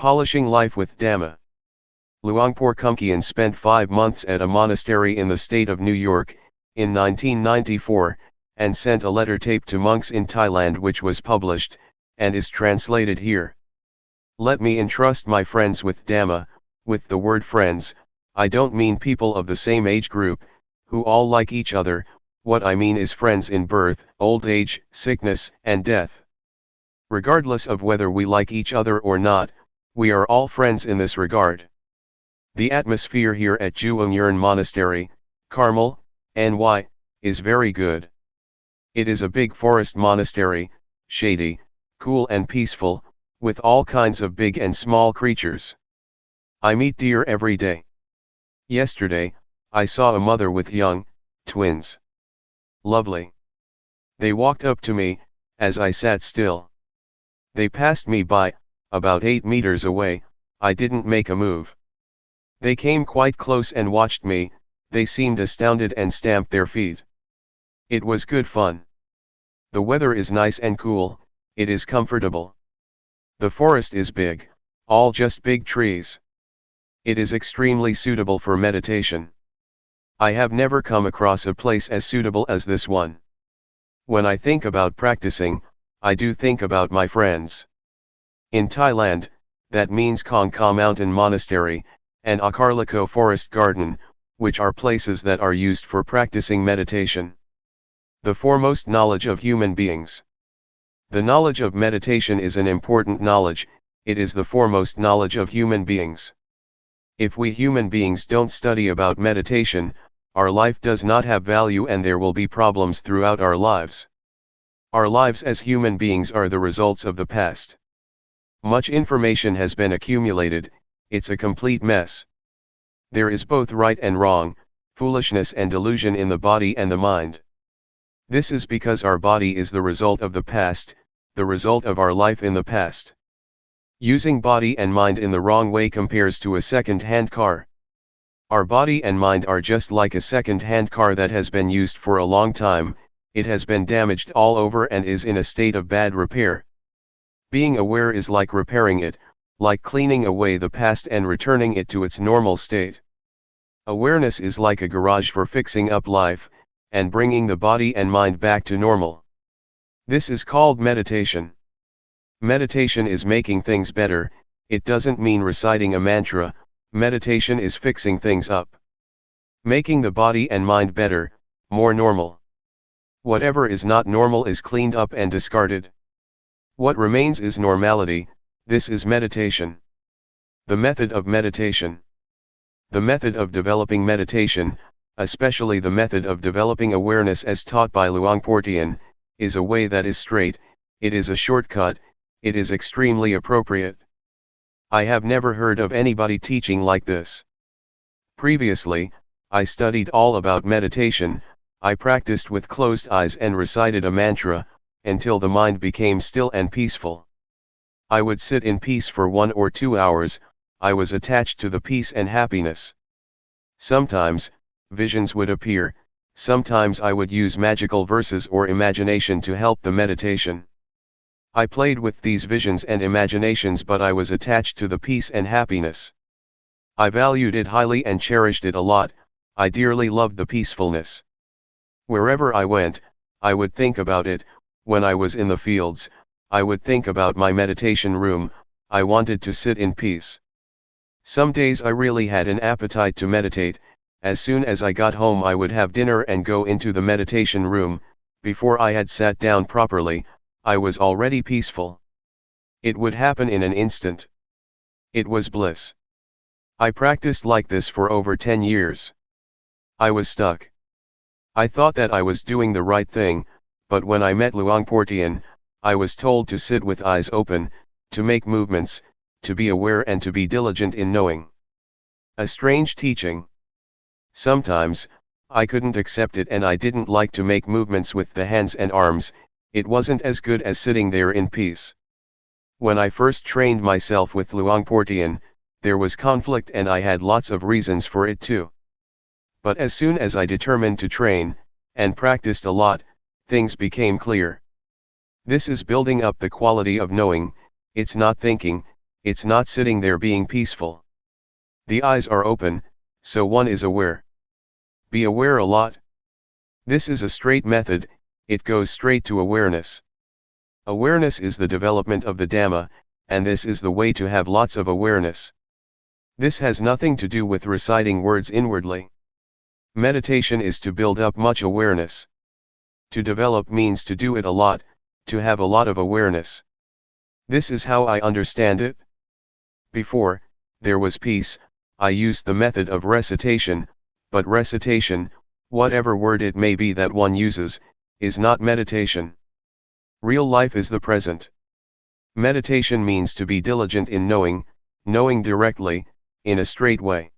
Polishing life with Dhamma. Luangpor Teean spent 5 months at a monastery in the state of New York, in 1994, and sent a letter taped to monks in Thailand which was published, and is translated here. Let me entrust my friends with Dhamma. With the word friends, I don't mean people of the same age group, who all like each other. What I mean is friends in birth, old age, sickness, and death. Regardless of whether we like each other or not, we are all friends in this regard. The atmosphere here at Luangpor Monastery, Carmel, NY, is very good. It is a big forest monastery, shady, cool and peaceful, with all kinds of big and small creatures. I meet deer every day. Yesterday, I saw a mother with young twins. Lovely. They walked up to me, as I sat still. They passed me by, about 8 meters away. I didn't make a move. They came quite close and watched me. They seemed astounded and stamped their feet. It was good fun. The weather is nice and cool, it is comfortable. The forest is big, all just big trees. It is extremely suitable for meditation. I have never come across a place as suitable as this one. When I think about practicing, I do think about my friends. In Thailand, that means Khong Ka Mountain Monastery, and Akarliko Forest Garden, which are places that are used for practicing meditation. The foremost knowledge of human beings. The knowledge of meditation is an important knowledge, it is the foremost knowledge of human beings. If we human beings don't study about meditation, our life does not have value and there will be problems throughout our lives. Our lives as human beings are the results of the past. Much information has been accumulated, it's a complete mess. There is both right and wrong, foolishness and delusion in the body and the mind. This is because our body is the result of the past, the result of our life in the past. Using body and mind in the wrong way compares to a second-hand car. Our body and mind are just like a second-hand car that has been used for a long time, it has been damaged all over and is in a state of bad repair. Being aware is like repairing it, like cleaning away the past and returning it to its normal state. Awareness is like a garage for fixing up life, and bringing the body and mind back to normal. This is called meditation. Meditation is making things better, it doesn't mean reciting a mantra, meditation is fixing things up. Making the body and mind better, more normal. Whatever is not normal is cleaned up and discarded. What remains is normality, this is meditation. The method of meditation. The method of developing meditation, especially the method of developing awareness as taught by Luangpor Teean, is a way that is straight, it is a shortcut, it is extremely appropriate. I have never heard of anybody teaching like this. Previously, I studied all about meditation, I practiced with closed eyes and recited a mantra, until the mind became still and peaceful. I would sit in peace for 1 or 2 hours, I was attached to the peace and happiness. Sometimes, visions would appear, sometimes I would use magical verses or imagination to help the meditation. I played with these visions and imaginations but I was attached to the peace and happiness. I valued it highly and cherished it a lot, I dearly loved the peacefulness. Wherever I went, I would think about it. When I was in the fields, I would think about my meditation room, I wanted to sit in peace. Some days I really had an appetite to meditate, as soon as I got home I would have dinner and go into the meditation room, before I had sat down properly, I was already peaceful. It would happen in an instant. It was bliss. I practiced like this for over 10 years. I was stuck. I thought that I was doing the right thing, but when I met Luangpor Teean, I was told to sit with eyes open, to make movements, to be aware and to be diligent in knowing. A strange teaching. Sometimes, I couldn't accept it and I didn't like to make movements with the hands and arms, it wasn't as good as sitting there in peace. When I first trained myself with Luangpor Teean, there was conflict and I had lots of reasons for it too. But as soon as I determined to train, and practiced a lot, things became clear. This is building up the quality of knowing, it's not thinking, it's not sitting there being peaceful. The eyes are open, so one is aware. Be aware a lot. This is a straight method, it goes straight to awareness. Awareness is the development of the Dhamma, and this is the way to have lots of awareness. This has nothing to do with reciting words inwardly. Meditation is to build up much awareness. To develop means to do it a lot, to have a lot of awareness. This is how I understand it. Before there was peace, I used the method of recitation, but recitation, whatever word it may be that one uses, is not meditation. Real life is the present. Meditation means to be diligent in knowing, knowing directly, in a straight way.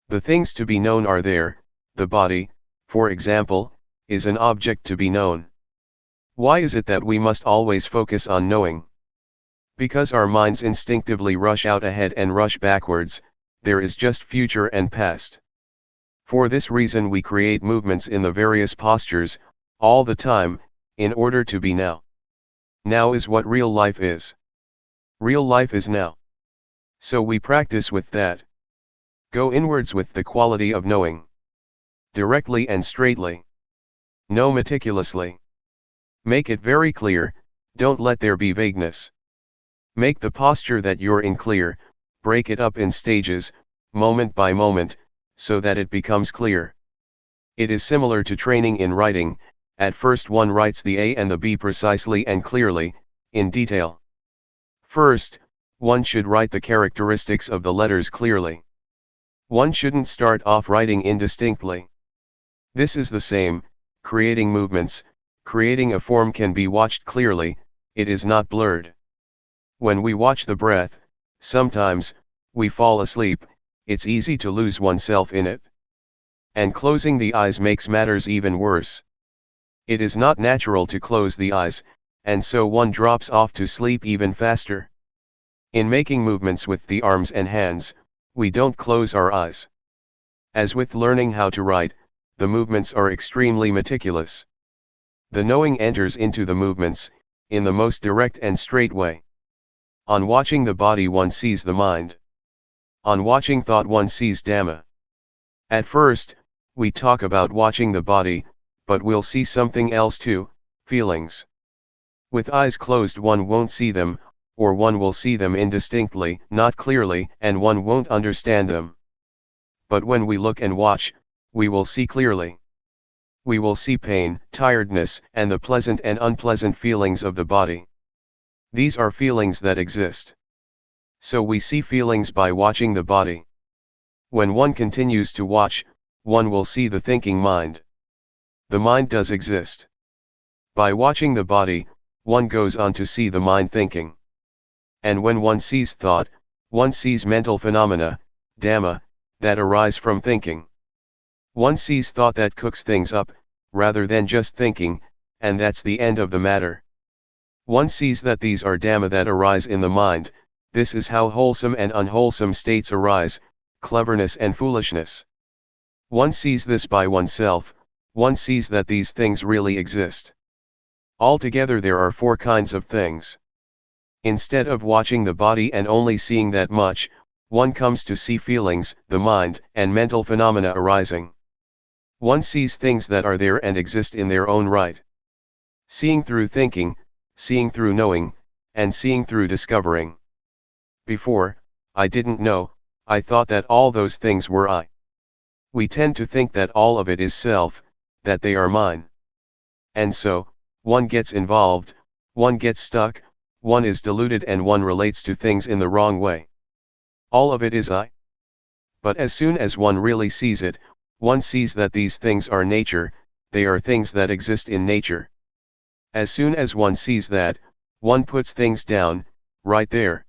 The things to be known are there, the body, for example, is an object to be known. Why is it that we must always focus on knowing? Because our minds instinctively rush out ahead and rush backwards, there is just future and past. For this reason we create movements in the various postures, all the time, in order to be now. Now is what real life is. Real life is now. So we practice with that. Go inwards with the quality of knowing. Directly and straightly. Know meticulously. Make it very clear, don't let there be vagueness. Make the posture that you're in clear, break it up in stages, moment by moment, so that it becomes clear. It is similar to training in writing, at first one writes the A and the B precisely and clearly, in detail. First, one should write the characteristics of the letters clearly. One shouldn't start off writing indistinctly. This is the same, creating movements, creating a form can be watched clearly, it is not blurred. When we watch the breath, sometimes, we fall asleep, it's easy to lose oneself in it. And closing the eyes makes matters even worse. It is not natural to close the eyes, and so one drops off to sleep even faster. In making movements with the arms and hands, we don't close our eyes. As with learning how to write, the movements are extremely meticulous. The knowing enters into the movements, in the most direct and straight way. On watching the body one sees the mind. On watching thought one sees Dhamma. At first, we talk about watching the body, but we'll see something else too, feelings. With eyes closed one won't see them, or one will see them indistinctly, not clearly, and one won't understand them. But when we look and watch, we will see clearly. We will see pain, tiredness, and the pleasant and unpleasant feelings of the body. These are feelings that exist. So we see feelings by watching the body. When one continues to watch, one will see the thinking mind. The mind does exist. By watching the body, one goes on to see the mind thinking. And when one sees thought, one sees mental phenomena, Dhamma, that arise from thinking. One sees thought that cooks things up, rather than just thinking, and that's the end of the matter. One sees that these are Dhamma that arise in the mind, this is how wholesome and unwholesome states arise, cleverness and foolishness. One sees this by oneself, one sees that these things really exist. Altogether there are 4 kinds of things. Instead of watching the body and only seeing that much, one comes to see feelings, the mind, and mental phenomena arising. One sees things that are there and exist in their own right. Seeing through thinking, seeing through knowing, and seeing through discovering. Before, I didn't know, I thought that all those things were I. We tend to think that all of it is self, that they are mine. And so, one gets involved, one gets stuck, one is deluded and one relates to things in the wrong way. All of it is I. But as soon as one really sees it, one sees that these things are nature, they are things that exist in nature. As soon as one sees that, one puts things down, right there.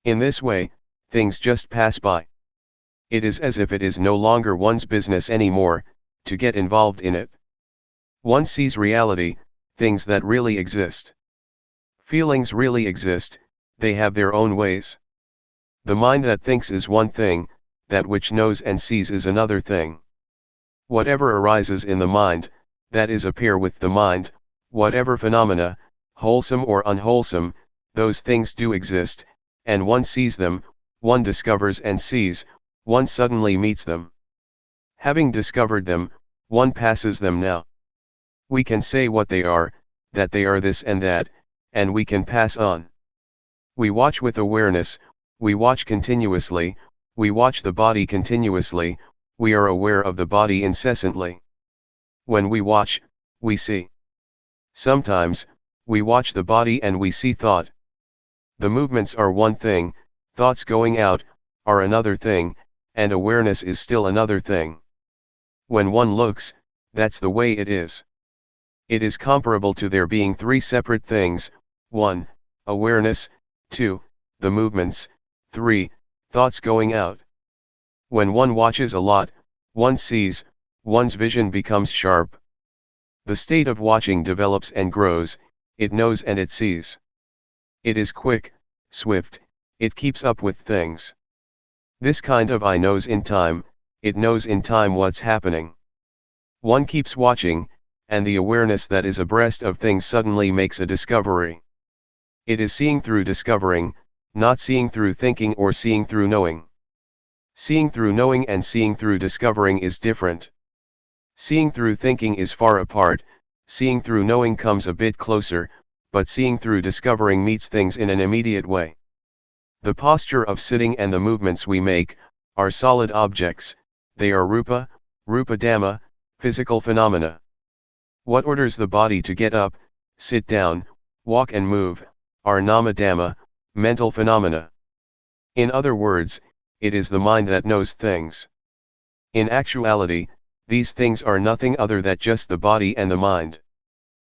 In this way, things just pass by. It is as if it is no longer one's business anymore, to get involved in it. One sees reality, things that really exist. Feelings really exist, they have their own ways. The mind that thinks is one thing, that which knows and sees is another thing. Whatever arises in the mind, that is a pair with the mind, whatever phenomena, wholesome or unwholesome, those things do exist, and one sees them, one discovers and sees, one suddenly meets them. Having discovered them, one passes them now. We can say what they are, that they are this and that, and we can pass on. We watch with awareness, we watch continuously, we watch the body continuously, we are aware of the body incessantly. When we watch, we see. Sometimes, we watch the body and we see thought. The movements are one thing, thoughts going out, are another thing, and awareness is still another thing. When one looks, that's the way it is. It is comparable to there being three separate things: 1. Awareness, 2. The movements, 3. Thoughts going out. When one watches a lot, one sees, one's vision becomes sharp. The state of watching develops and grows, it knows and it sees. It is quick, swift, it keeps up with things. This kind of eye knows in time, it knows in time what's happening. One keeps watching, and the awareness that is abreast of things suddenly makes a discovery. It is seeing through discovering, not seeing through thinking or seeing through knowing. Seeing through knowing and seeing through discovering is different. Seeing through thinking is far apart, seeing through knowing comes a bit closer, but seeing through discovering meets things in an immediate way. The posture of sitting and the movements we make, are solid objects, they are rupa, rupa dhamma, physical phenomena. What orders the body to get up, sit down, walk and move, are nama dhamma, mental phenomena. In other words, it is the mind that knows things. In actuality, these things are nothing other than just the body and the mind.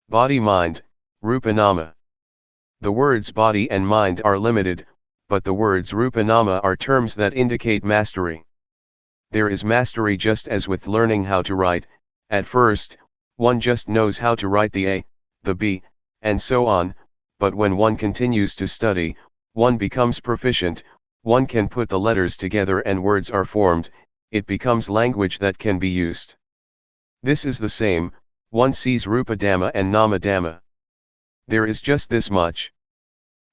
Body-mind, rupa nama. The words body and mind are limited, but the words rupa nama are terms that indicate mastery. There is mastery just as with learning how to write. At first, one just knows how to write the A, the B, and so on, but when one continues to study, one becomes proficient, one can put the letters together and words are formed, it becomes language that can be used. This is the same, one sees rupa dhamma and nama dhamma. There is just this much.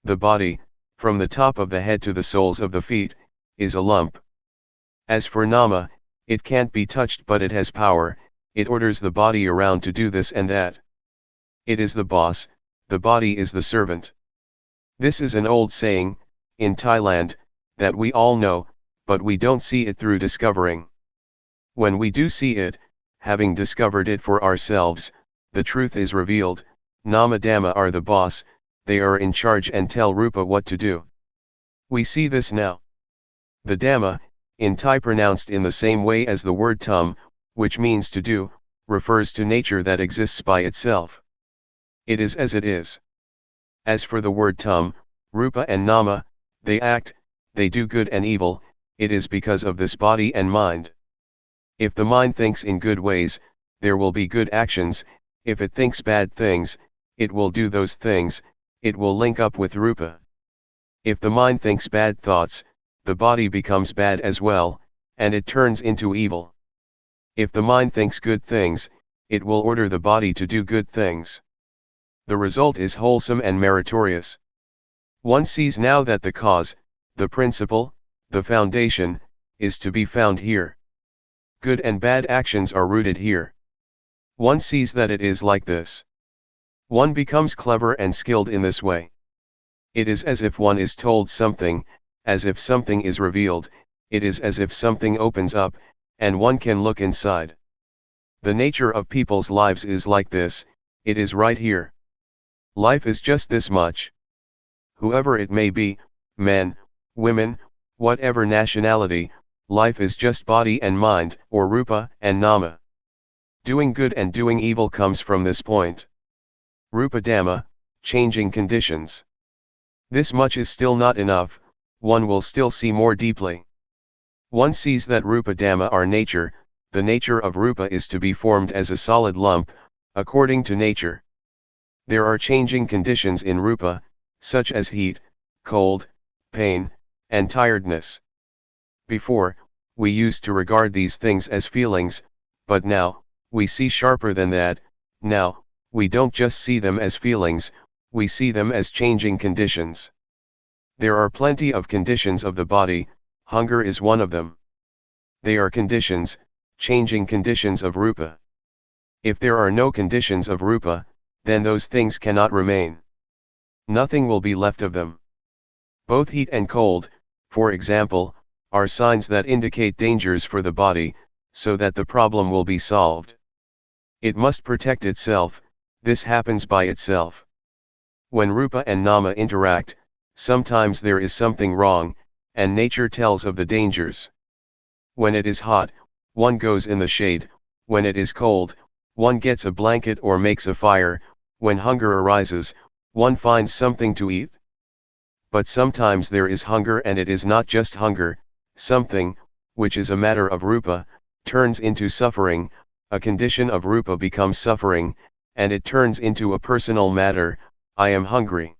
The body, from the top of the head to the soles of the feet, is a lump. As for nama, it can't be touched but it has power, it orders the body around to do this and that. It is the boss, the body is the servant. This is an old saying, in Thailand, that we all know, but we don't see it through discovering. When we do see it, having discovered it for ourselves, the truth is revealed, nama dhamma are the boss, they are in charge and tell rupa what to do. We see this now. The dhamma, in Thai pronounced in the same way as the word tum, which means to do, refers to nature that exists by itself. It is as it is. As for the word tum, rupa and nama, they act, they do good and evil, it is because of this body and mind. If the mind thinks in good ways, there will be good actions, if it thinks bad things, it will do those things, it will link up with rupa. If the mind thinks bad thoughts, the body becomes bad as well, and it turns into evil. If the mind thinks good things, it will order the body to do good things. The result is wholesome and meritorious. One sees now that the cause, the principle, the foundation, is to be found here. Good and bad actions are rooted here. One sees that it is like this. One becomes clever and skilled in this way. It is as if one is told something, as if something is revealed, it is as if something opens up, and one can look inside. The nature of people's lives is like this, it is right here. Life is just this much. Whoever it may be, men, women, whatever nationality, life is just body and mind, or rupa and nama. Doing good and doing evil comes from this point. Rupa Dhamma, changing conditions. This much is still not enough, one will still see more deeply. One sees that Rupa Dhamma are nature, the nature of Rupa is to be formed as a solid lump, according to nature. There are changing conditions in Rupa, such as heat, cold, pain, and tiredness. Before, we used to regard these things as feelings, but now, we see sharper than that. Now, we don't just see them as feelings, we see them as changing conditions. There are plenty of conditions of the body, hunger is one of them. They are conditions, changing conditions of Rupa. If there are no conditions of Rupa, then those things cannot remain. Nothing will be left of them. Both heat and cold, for example, are signs that indicate dangers for the body, so that the problem will be solved. It must protect itself, this happens by itself. When Rupa and Nama interact, sometimes there is something wrong, and nature tells of the dangers. When it is hot, one goes in the shade, when it is cold, one gets a blanket or makes a fire, when hunger arises, one finds something to eat. But sometimes there is hunger and it is not just hunger, something, which is a matter of Rupa, turns into suffering, a condition of Rupa becomes suffering, and it turns into a personal matter, I am hungry.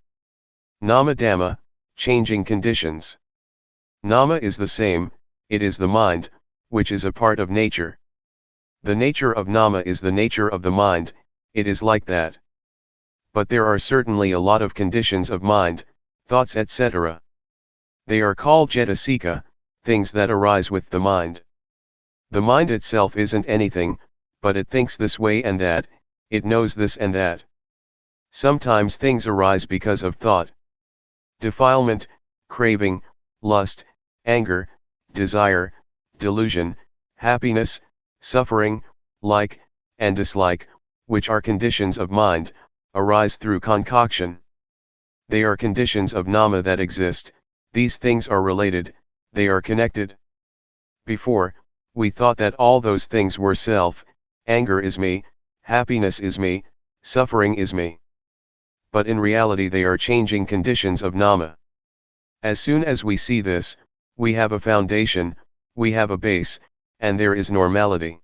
Nama Dhamma, changing conditions. Nama is the same, it is the mind, which is a part of nature. The nature of Nama is the nature of the mind, it is like that. But there are certainly a lot of conditions of mind, thoughts etc. They are called cetasika, things that arise with the mind. The mind itself isn't anything, but it thinks this way and that, it knows this and that. Sometimes things arise because of thought. Defilement, craving, lust, anger, desire, delusion, happiness, suffering, like, and dislike, which are conditions of mind, arise through concoction. They are conditions of Nama that exist, these things are related, they are connected. Before, we thought that all those things were self, anger is me, happiness is me, suffering is me. But in reality they are changing conditions of Nama. As soon as we see this, we have a foundation, we have a base, and there is normality.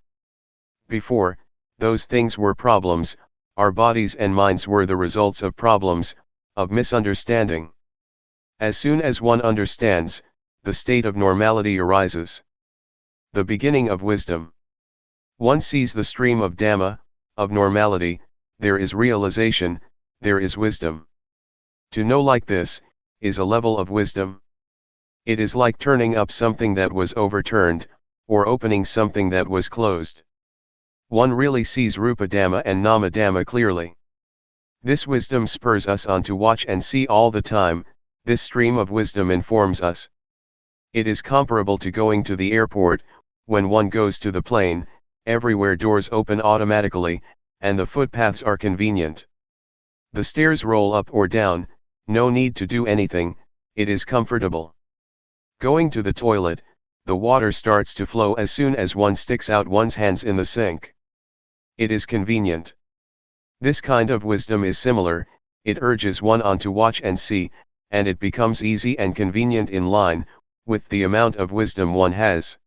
Before, those things were problems, our bodies and minds were the results of problems, of misunderstanding. As soon as one understands, the state of normality arises. The beginning of wisdom. One sees the stream of Dhamma, of normality, there is realization, there is wisdom. To know like this, is a level of wisdom. It is like turning up something that was overturned, or opening something that was closed. One really sees Rupa Dhamma and Nama Dhamma clearly. This wisdom spurs us on to watch and see all the time, this stream of wisdom informs us. It is comparable to going to the airport, when one goes to the plane, everywhere doors open automatically, and the footpaths are convenient. The stairs roll up or down, no need to do anything, it is comfortable. Going to the toilet, the water starts to flow as soon as one sticks out one's hands in the sink. It is convenient. This kind of wisdom is similar, it urges one on to watch and see, and it becomes easy and convenient in line with the amount of wisdom one has.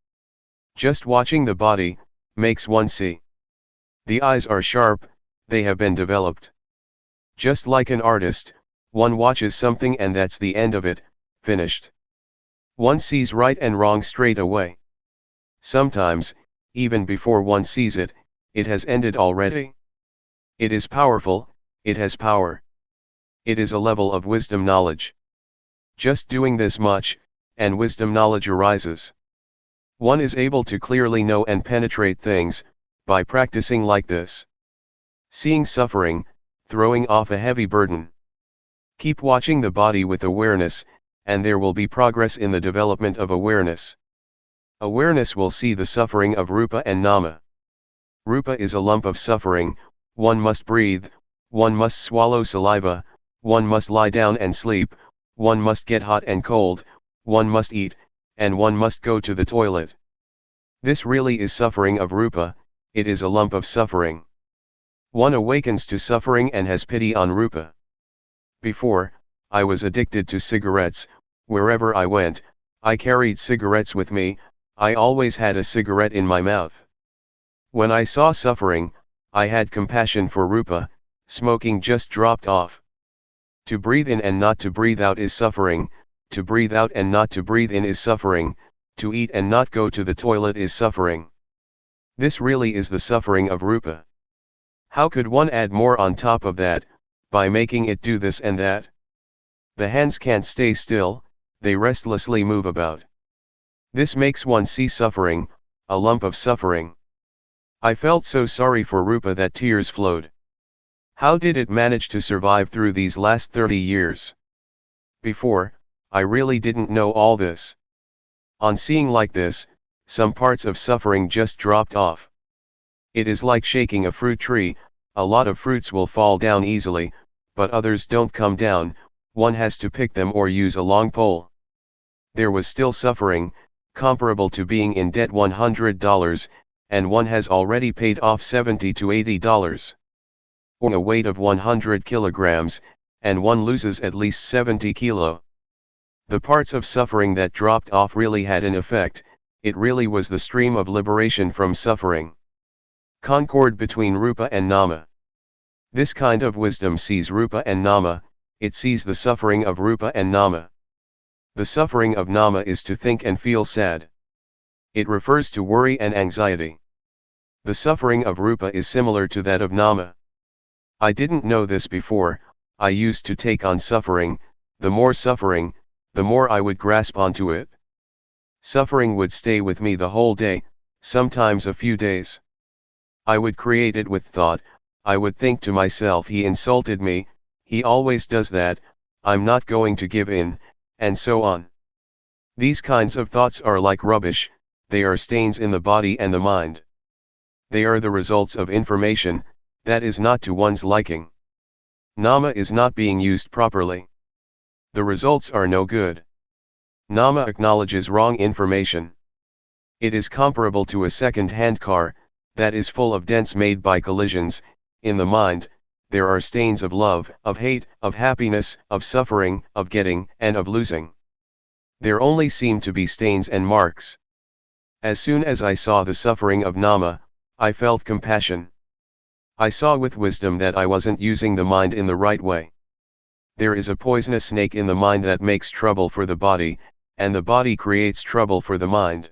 Just watching the body makes one see. The eyes are sharp, they have been developed. Just like an artist, one watches something and that's the end of it, finished. One sees right and wrong straight away. Sometimes, even before one sees it, it has ended already. It is powerful, it has power. It is a level of wisdom knowledge. Just doing this much, and wisdom knowledge arises. One is able to clearly know and penetrate things, by practicing like this. Seeing suffering, throwing off a heavy burden. Keep watching the body with awareness, and there will be progress in the development of awareness. Awareness will see the suffering of Rupa and Nama. Rupa is a lump of suffering, one must breathe, one must swallow saliva, one must lie down and sleep, one must get hot and cold, one must eat, and one must go to the toilet. This really is suffering of Rupa, it is a lump of suffering. One awakens to suffering and has pity on rupa. Before, I was addicted to cigarettes. Wherever I went, I carried cigarettes with me. I always had a cigarette in my mouth. When I saw suffering, I had compassion for rupa. Smoking just dropped off. To breathe in and not to breathe out is suffering. To breathe out and not to breathe in is suffering. To eat and not go to the toilet is suffering. This really is the suffering of rupa. How could one add more on top of that, by making it do this and that? The hands can't stay still, they restlessly move about. This makes one see suffering, a lump of suffering. I felt so sorry for rupa that tears flowed. How did it manage to survive through these last 30 years? Before, I really didn't know all this. On seeing like this, some parts of suffering just dropped off. It is like shaking a fruit tree. A lot of fruits will fall down easily, but others don't come down. One has to pick them or use a long pole. There was still suffering, comparable to being in debt $100, and one has already paid off $70 to $80. Or a weight of 100 kilograms, and one loses at least 70 kilo. The parts of suffering that dropped off really had an effect. It really was the stream of liberation from suffering. Concord between rupa and nama. This kind of wisdom sees rupa and nama, it sees the suffering of rupa and nama. The suffering of nama is to think and feel sad. It refers to worry and anxiety. The suffering of rupa is similar to that of nama. I didn't know this before. I used to take on suffering. The more suffering, the more I would grasp onto it. Suffering would stay with me the whole day, sometimes a few days. I would create it with thought. I would think to myself, he insulted me, he always does that, I'm not going to give in, and so on. These kinds of thoughts are like rubbish, they are stains in the body and the mind. They are the results of information that is not to one's liking. Nama is not being used properly. The results are no good. Nama acknowledges wrong information. It is comparable to a second-hand car that is full of dents made by collisions. In the mind, there are stains of love, of hate, of happiness, of suffering, of getting, and of losing. There only seem to be stains and marks. As soon as I saw the suffering of nama, I felt compassion. I saw with wisdom that I wasn't using the mind in the right way. There is a poisonous snake in the mind that makes trouble for the body, and the body creates trouble for the mind.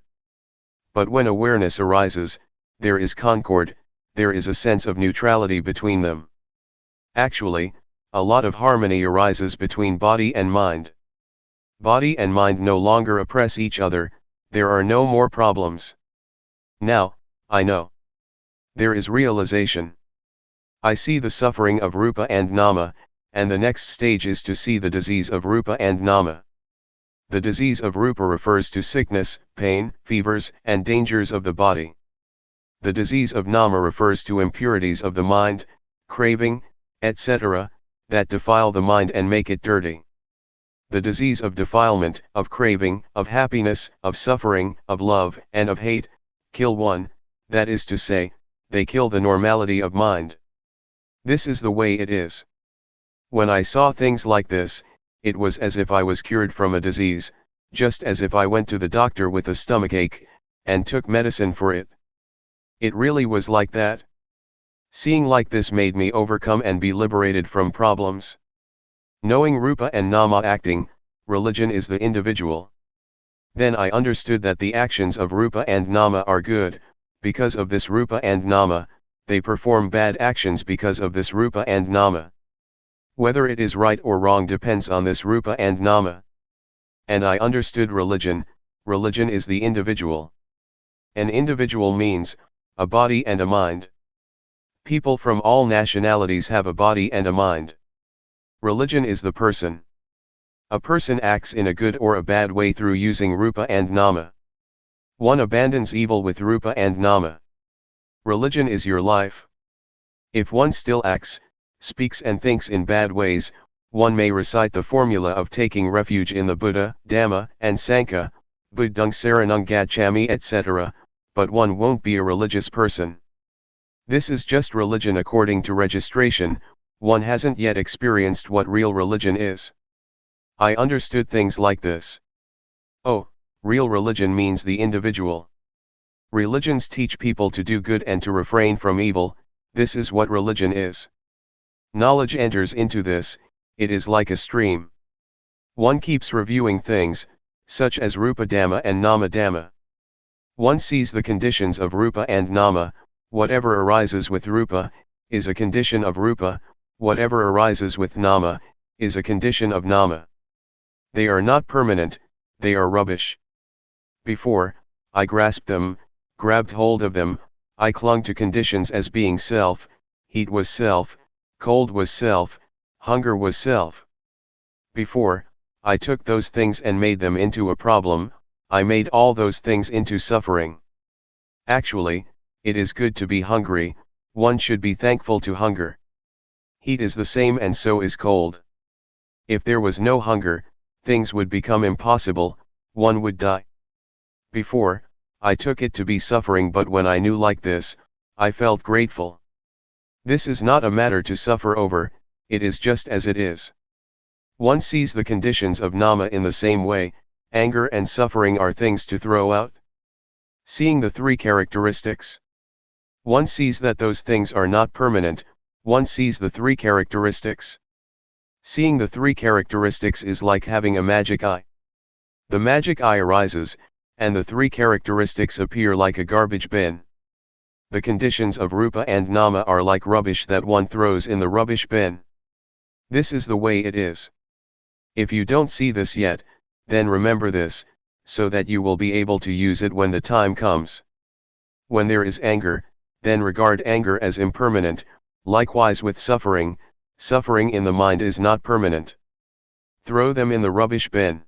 But when awareness arises, there is concord, there is a sense of neutrality between them. Actually, a lot of harmony arises between body and mind. Body and mind no longer oppress each other, there are no more problems. Now, I know. There is realization. I see the suffering of rupa and nama, and the next stage is to see the disease of rupa and nama. The disease of rupa refers to sickness, pain, fevers, and dangers of the body. The disease of nama refers to impurities of the mind, craving, etc., that defile the mind and make it dirty. The disease of defilement, of craving, of happiness, of suffering, of love, and of hate, kill one, that is to say, they kill the normality of mind. This is the way it is. When I saw things like this, it was as if I was cured from a disease, just as if I went to the doctor with a stomachache, and took medicine for it. It really was like that. Seeing like this made me overcome and be liberated from problems. Knowing rupa and nama acting, religion is the individual. Then I understood that the actions of rupa and nama are good, because of this rupa and nama, they perform bad actions because of this rupa and nama. Whether it is right or wrong depends on this rupa and nama. And I understood religion, religion is the individual. An individual means, a body and a mind. People from all nationalities have a body and a mind. Religion is the person. A person acts in a good or a bad way through using rupa and nama. One abandons evil with rupa and nama. Religion is your life. If one still acts, speaks and thinks in bad ways, one may recite the formula of taking refuge in the Buddha, Dhamma, and Sangha, Buddhang Saranang Gacchami etc., but one won't be a religious person. This is just religion according to registration. One hasn't yet experienced what real religion is. I understood things like this. Oh, real religion means the individual. Religions teach people to do good and to refrain from evil. This is what religion is. Knowledge enters into this, it is like a stream. One keeps reviewing things, such as Rupa Dhamma and Nama Dhamma. One sees the conditions of Rupa and Nama. Whatever arises with Rupa, is a condition of Rupa, whatever arises with Nama, is a condition of Nama. They are not permanent, they are rubbish. Before, I grasped them, grabbed hold of them, I clung to conditions as being self, heat was self, cold was self, hunger was self. Before, I took those things and made them into a problem, I made all those things into suffering. Actually, it is good to be hungry, one should be thankful to hunger. Heat is the same and so is cold. If there was no hunger, things would become impossible, one would die. Before, I took it to be suffering, but when I knew like this, I felt grateful. This is not a matter to suffer over, it is just as it is. One sees the conditions of Nama in the same way, anger and suffering are things to throw out. Seeing the three characteristics. One sees that those things are not permanent, one sees the three characteristics. Seeing the three characteristics is like having a magic eye. The magic eye arises, and the three characteristics appear like a garbage bin. The conditions of Rupa and Nama are like rubbish that one throws in the rubbish bin. This is the way it is. If you don't see this yet, then remember this, so that you will be able to use it when the time comes. When there is anger, then regard anger as impermanent, likewise with suffering, suffering in the mind is not permanent. Throw them in the rubbish bin.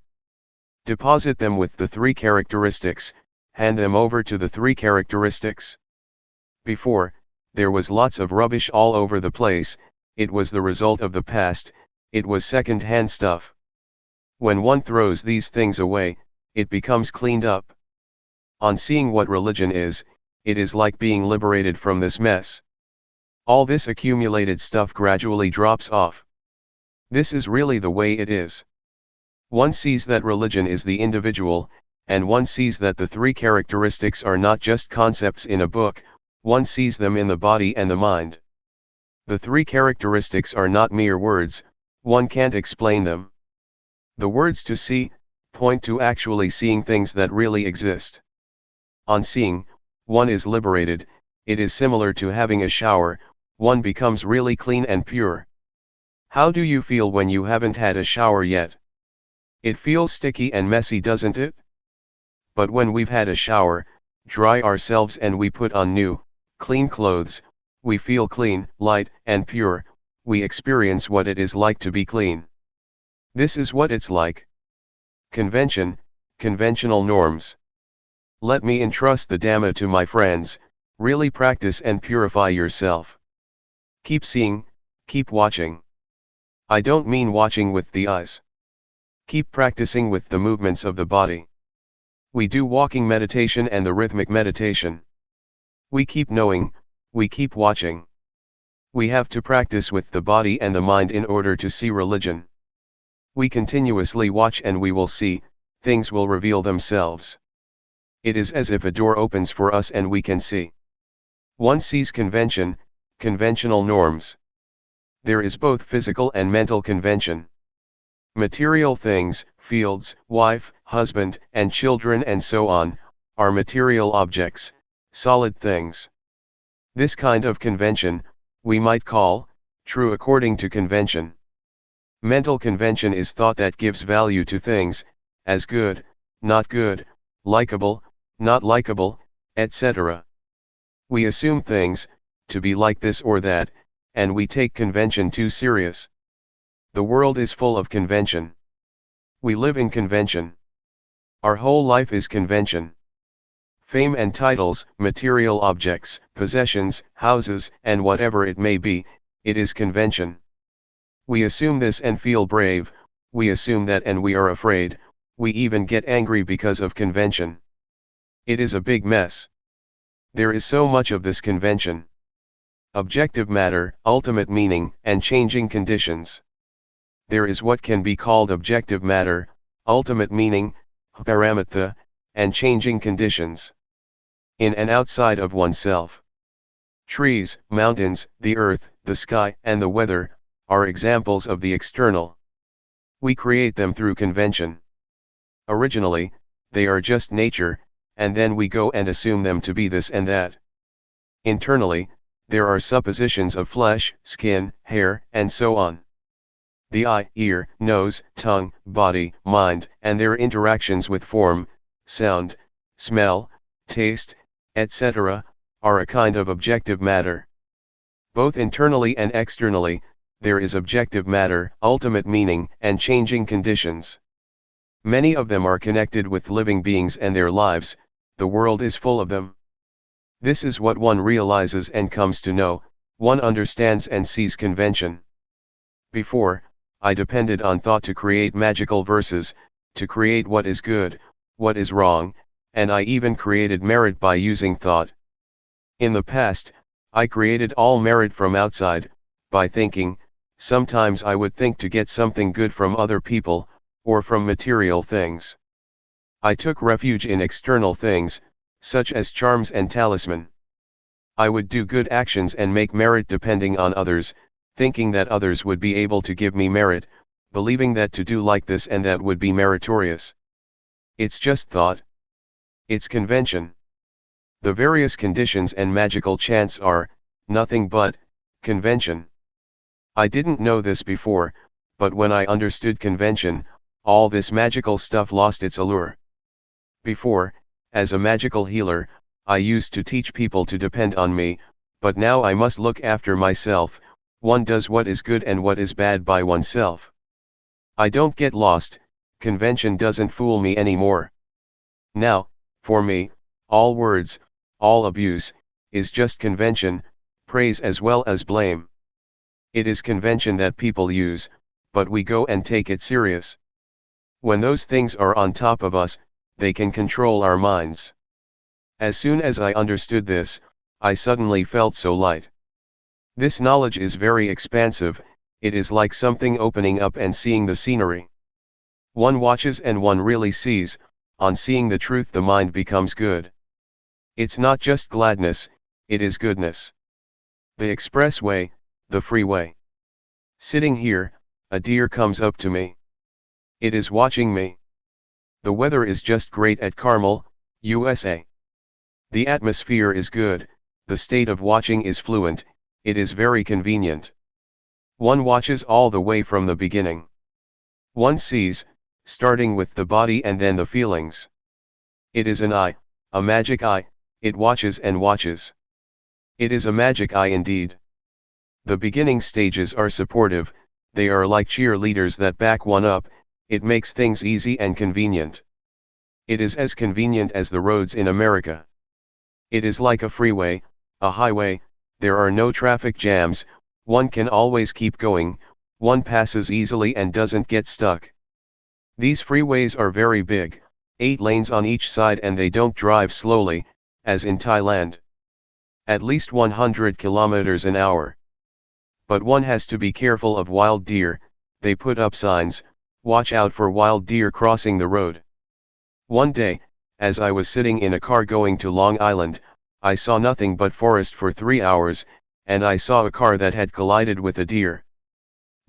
Deposit them with the three characteristics, hand them over to the three characteristics. Before, there was lots of rubbish all over the place, it was the result of the past, it was second-hand stuff. When one throws these things away, it becomes cleaned up. On seeing what religion is, it is like being liberated from this mess. All this accumulated stuff gradually drops off. This is really the way it is. One sees that religion is the individual, and one sees that the three characteristics are not just concepts in a book, one sees them in the body and the mind. The three characteristics are not mere words, one can't explain them. The words to see, point to actually seeing things that really exist. On seeing, one is liberated, it is similar to having a shower, one becomes really clean and pure. How do you feel when you haven't had a shower yet? It feels sticky and messy, doesn't it? But when we've had a shower, dry ourselves and we put on new, clean clothes, we feel clean, light, and pure, we experience what it is like to be clean. This is what it's like. Convention, conventional norms. Let me entrust the Dhamma to my friends, really practice and purify yourself. Keep seeing, keep watching. I don't mean watching with the eyes. Keep practicing with the movements of the body. We do walking meditation and the rhythmic meditation. We keep knowing, we keep watching. We have to practice with the body and the mind in order to see religion. We continuously watch and we will see, things will reveal themselves. It is as if a door opens for us and we can see. One sees convention, conventional norms. There is both physical and mental convention. Material things, fields, wife, husband, and children and so on, are material objects, solid things. This kind of convention, we might call, true according to convention. Mental convention is thought that gives value to things, as good, not good, likable, not likable, etc. We assume things, to be like this or that, and we take convention too serious. The world is full of convention. We live in convention. Our whole life is convention. Fame and titles, material objects, possessions, houses, and whatever it may be, it is convention. We assume this and feel brave, we assume that and we are afraid, we even get angry because of convention. It is a big mess. There is so much of this convention. Objective matter, ultimate meaning, and changing conditions. There is what can be called objective matter, ultimate meaning, paramatha, and changing conditions. In and outside of oneself. Trees, mountains, the earth, the sky, and the weather, are examples of the external. We create them through convention. Originally, they are just nature, and then we go and assume them to be this and that. Internally, there are suppositions of flesh, skin, hair, and so on. The eye, ear, nose, tongue, body, mind, and their interactions with form, sound, smell, taste, etc., are a kind of objective matter. Both internally and externally, there is objective matter, ultimate meaning, and changing conditions. Many of them are connected with living beings and their lives, the world is full of them. This is what one realizes and comes to know, one understands and sees convention. Before, I depended on thought to create magical verses, to create what is good, what is wrong, and I even created merit by using thought. In the past, I created all merit from outside, by thinking. Sometimes I would think to get something good from other people, or from material things. I took refuge in external things, such as charms and talisman. I would do good actions and make merit depending on others, thinking that others would be able to give me merit, believing that to do like this and that would be meritorious. It's just thought. It's convention. The various conditions and magical chants are, nothing but, convention. I didn't know this before, but when I understood convention, all this magical stuff lost its allure. Before, as a magical healer, I used to teach people to depend on me, but now I must look after myself. One does what is good and what is bad by oneself. I don't get lost, convention doesn't fool me anymore. Now, for me, all words, all abuse, is just convention, praise as well as blame. It is convention that people use, but we go and take it serious. When those things are on top of us, they can control our minds. As soon as I understood this, I suddenly felt so light. This knowledge is very expansive, it is like something opening up and seeing the scenery. One watches and one really sees, on seeing the truth the mind becomes good. It's not just gladness, it is goodness. The expressway, the freeway. Sitting here, a deer comes up to me. It is watching me. The weather is just great at Carmel, USA. The atmosphere is good, the state of watching is fluent, it is very convenient. One watches all the way from the beginning. One sees, starting with the body and then the feelings. It is an eye, a magic eye, it watches and watches. It is a magic eye indeed. The beginning stages are supportive, they are like cheerleaders that back one up, it makes things easy and convenient. It is as convenient as the roads in America. It is like a freeway, a highway, there are no traffic jams, one can always keep going, one passes easily and doesn't get stuck. These freeways are very big, 8 lanes on each side, and they don't drive slowly, as in Thailand. At least 100 kilometers an hour. But one has to be careful of wild deer, they put up signs, watch out for wild deer crossing the road. One day, as I was sitting in a car going to Long Island, I saw nothing but forest for 3 hours, and I saw a car that had collided with a deer.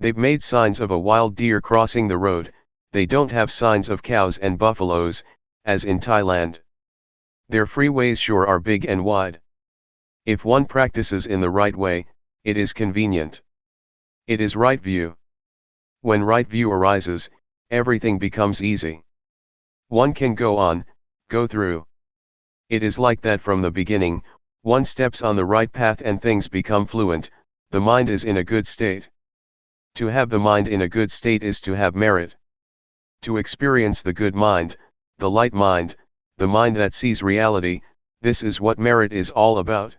They've made signs of a wild deer crossing the road, they don't have signs of cows and buffaloes, as in Thailand. Their freeways sure are big and wide. If one practices in the right way, it is convenient. It is right view. When right view arises, everything becomes easy. One can go on, go through. It is like that from the beginning, one steps on the right path and things become fluent, the mind is in a good state. To have the mind in a good state is to have merit. To experience the good mind, the light mind, the mind that sees reality, this is what merit is all about.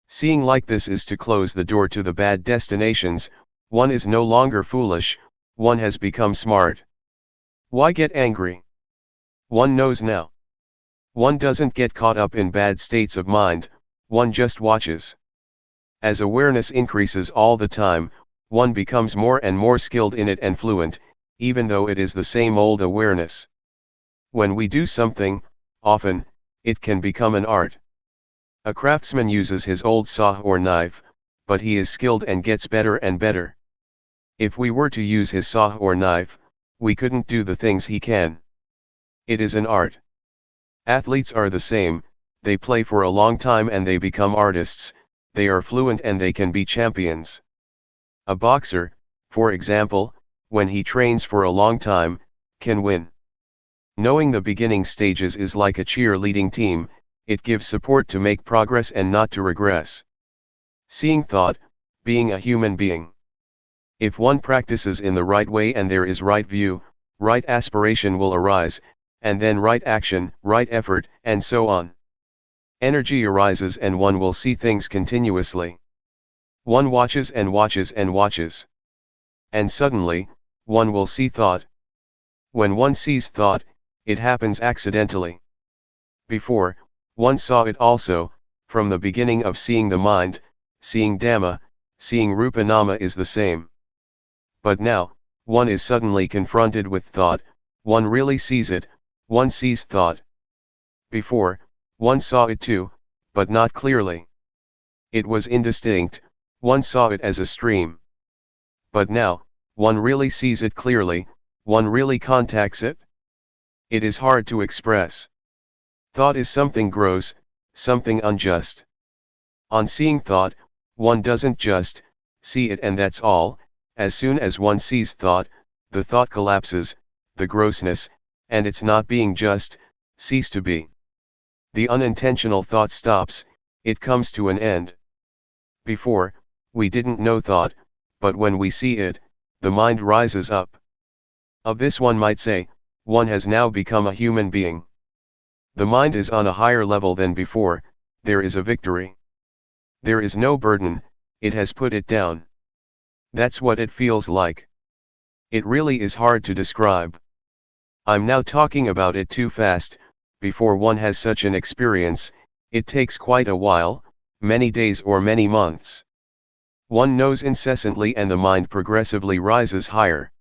Seeing like this is to close the door to the bad destinations, one is no longer foolish, one has become smart. Why get angry? One knows now. One doesn't get caught up in bad states of mind, one just watches. As awareness increases all the time, one becomes more and more skilled in it and fluent, even though it is the same old awareness. When we do something, often, it can become an art. A craftsman uses his old saw or knife, but he is skilled and gets better and better. If we were to use his saw or knife, we couldn't do the things he can. It is an art. Athletes are the same, they play for a long time and they become artists, they are fluent and they can be champions. A boxer, for example, when he trains for a long time, can win. Knowing the beginning stages is like a cheerleading team, it gives support to make progress and not to regress. Seeing thought, being a human being. If one practices in the right way and there is right view, right aspiration will arise, and then right action, right effort, and so on. Energy arises and one will see things continuously. One watches and watches and watches. And suddenly, one will see thought. When one sees thought, it happens accidentally. Before, one saw it also, from the beginning of seeing the mind, seeing Dhamma, seeing Rupa Nama is the same. But now, one is suddenly confronted with thought, one really sees it, one sees thought. Before, one saw it too, but not clearly. It was indistinct, one saw it as a stream. But now, one really sees it clearly, one really contacts it. It is hard to express. Thought is something gross, something unjust. On seeing thought, one doesn't just see it and that's all. As soon as one sees thought, the thought collapses, the grossness, and its not being just, cease to be. The unintentional thought stops, it comes to an end. Before, we didn't know thought, but when we see it, the mind rises up. Of this one might say, one has now become a human being. The mind is on a higher level than before, there is a victory. There is no burden, it has put it down. That's what it feels like. It really is hard to describe. I'm now talking about it too fast. Before one has such an experience, it takes quite a while, many days or many months. One knows incessantly and the mind progressively rises higher.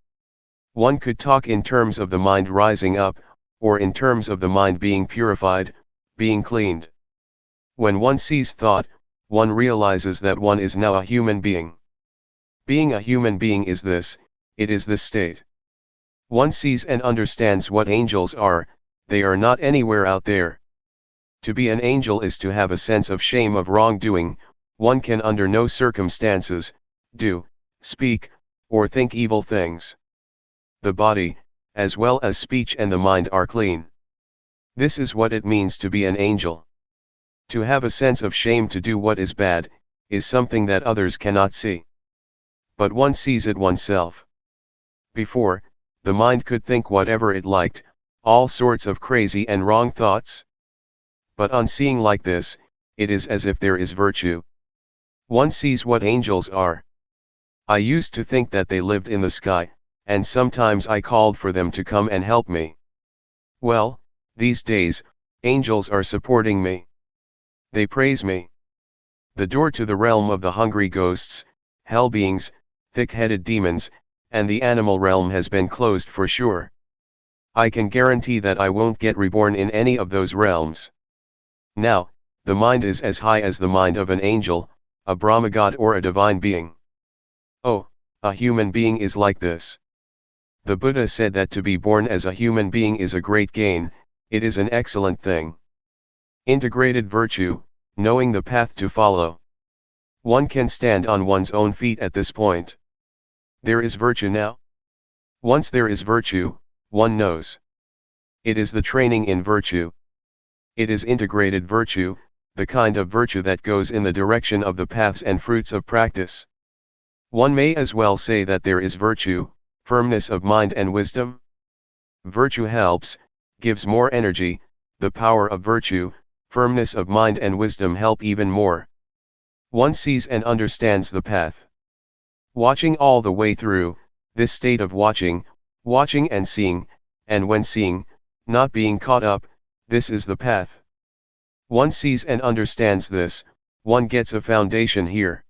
One could talk in terms of the mind rising up, or in terms of the mind being purified, being cleaned. When one sees thought, one realizes that one is now a human being. Being a human being is this, it is this state. One sees and understands what angels are, they are not anywhere out there. To be an angel is to have a sense of shame of wrongdoing, one can under no circumstances, do, speak, or think evil things. The body, as well as speech and the mind are clean. This is what it means to be an angel. To have a sense of shame to do what is bad, is something that others cannot see. But one sees it oneself. Before, the mind could think whatever it liked, all sorts of crazy and wrong thoughts. But on seeing like this, it is as if there is virtue. One sees what angels are. I used to think that they lived in the sky, and sometimes I called for them to come and help me. Well, these days, angels are supporting me. They praise me. The door to the realm of the hungry ghosts, hell beings, thick-headed demons, and the animal realm has been closed for sure. I can guarantee that I won't get reborn in any of those realms. Now, the mind is as high as the mind of an angel, a Brahma god or a divine being. Oh, a human being is like this. The Buddha said that to be born as a human being is a great gain, it is an excellent thing. Integrated virtue, knowing the path to follow. One can stand on one's own feet at this point. There is virtue now. Once there is virtue, one knows. It is the training in virtue. It is integrated virtue, the kind of virtue that goes in the direction of the paths and fruits of practice. One may as well say that there is virtue, firmness of mind and wisdom. Virtue helps, gives more energy, the power of virtue, firmness of mind and wisdom help even more. One sees and understands the path. Watching all the way through, this state of watching and seeing, and when seeing, not being caught up, this is the path. One sees and understands this, one gets a foundation here.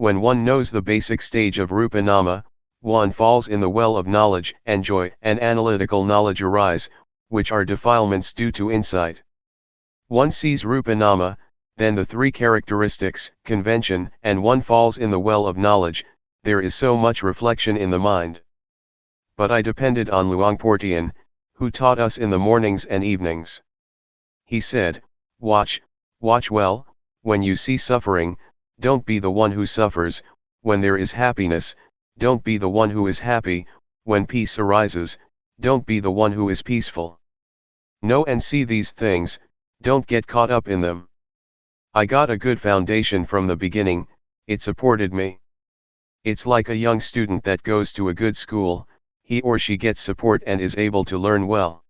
When one knows the basic stage of Rupa Nama, one falls in the well of knowledge and joy, and analytical knowledge arise, which are defilements due to insight. One sees Rupa Nama, then the three characteristics, convention, and one falls in the well of knowledge. There is so much reflection in the mind. But I depended on Luangpor Teean, who taught us in the mornings and evenings. He said, watch well, when you see suffering, don't be the one who suffers. When there is happiness, don't be the one who is happy. When peace arises, don't be the one who is peaceful. Know and see these things, don't get caught up in them. I got a good foundation from the beginning, it supported me. It's like a young student that goes to a good school, he or she gets support and is able to learn well.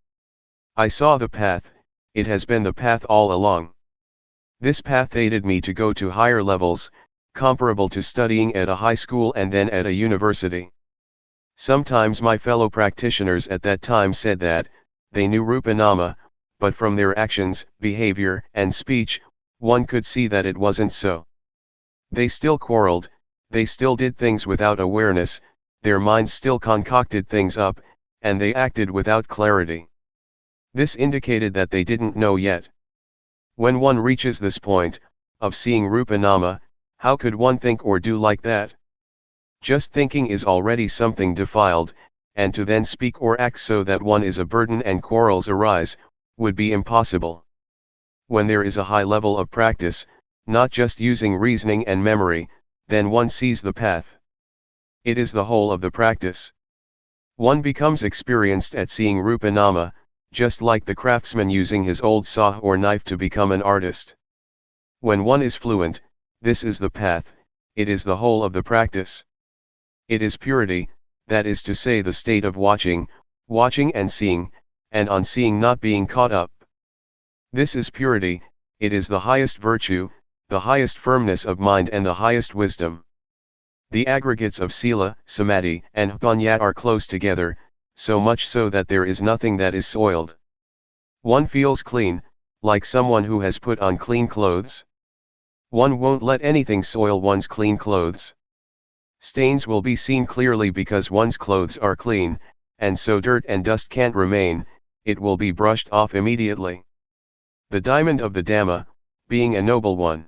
I saw the path, it has been the path all along. This path aided me to go to higher levels, comparable to studying at a high school and then at a university. Sometimes my fellow practitioners at that time said that they knew Rupa Nama, but from their actions, behavior, and speech, one could see that it wasn't so. They still quarreled, they still did things without awareness, their minds still concocted things up, and they acted without clarity. This indicated that they didn't know yet. When one reaches this point, of seeing Rupa Nama, how could one think or do like that? Just thinking is already something defiled, and to then speak or act so that one is a burden and quarrels arise, would be impossible. When there is a high level of practice, not just using reasoning and memory, then one sees the path. It is the whole of the practice. One becomes experienced at seeing Rupa Nama, just like the craftsman using his old saw or knife to become an artist. When one is fluent, this is the path, it is the whole of the practice. It is purity, that is to say the state of watching and seeing, and on seeing not being caught up. This is purity, it is the highest virtue, the highest firmness of mind and the highest wisdom. The aggregates of sila, samadhi, and panya are close together, so much so that there is nothing that is soiled. One feels clean, like someone who has put on clean clothes. One won't let anything soil one's clean clothes. Stains will be seen clearly because one's clothes are clean, and so dirt and dust can't remain, it will be brushed off immediately. The diamond of the Dhamma, being a noble one.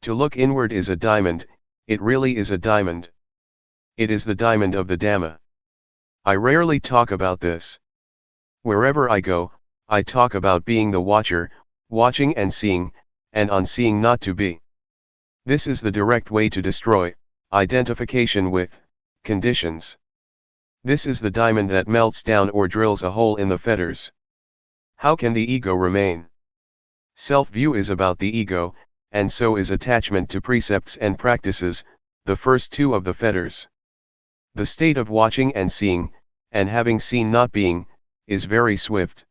To look inward is a diamond, it really is a diamond. It is the diamond of the Dhamma. I rarely talk about this. Wherever I go, I talk about being the watcher, watching and seeing, and on seeing not to be. This is the direct way to destroy identification with conditions. This is the diamond that melts down or drills a hole in the fetters. How can the ego remain? Self-view is about the ego, and so is attachment to precepts and practices, the first two of the fetters. The state of watching and seeing, and having seen not being, is very swift.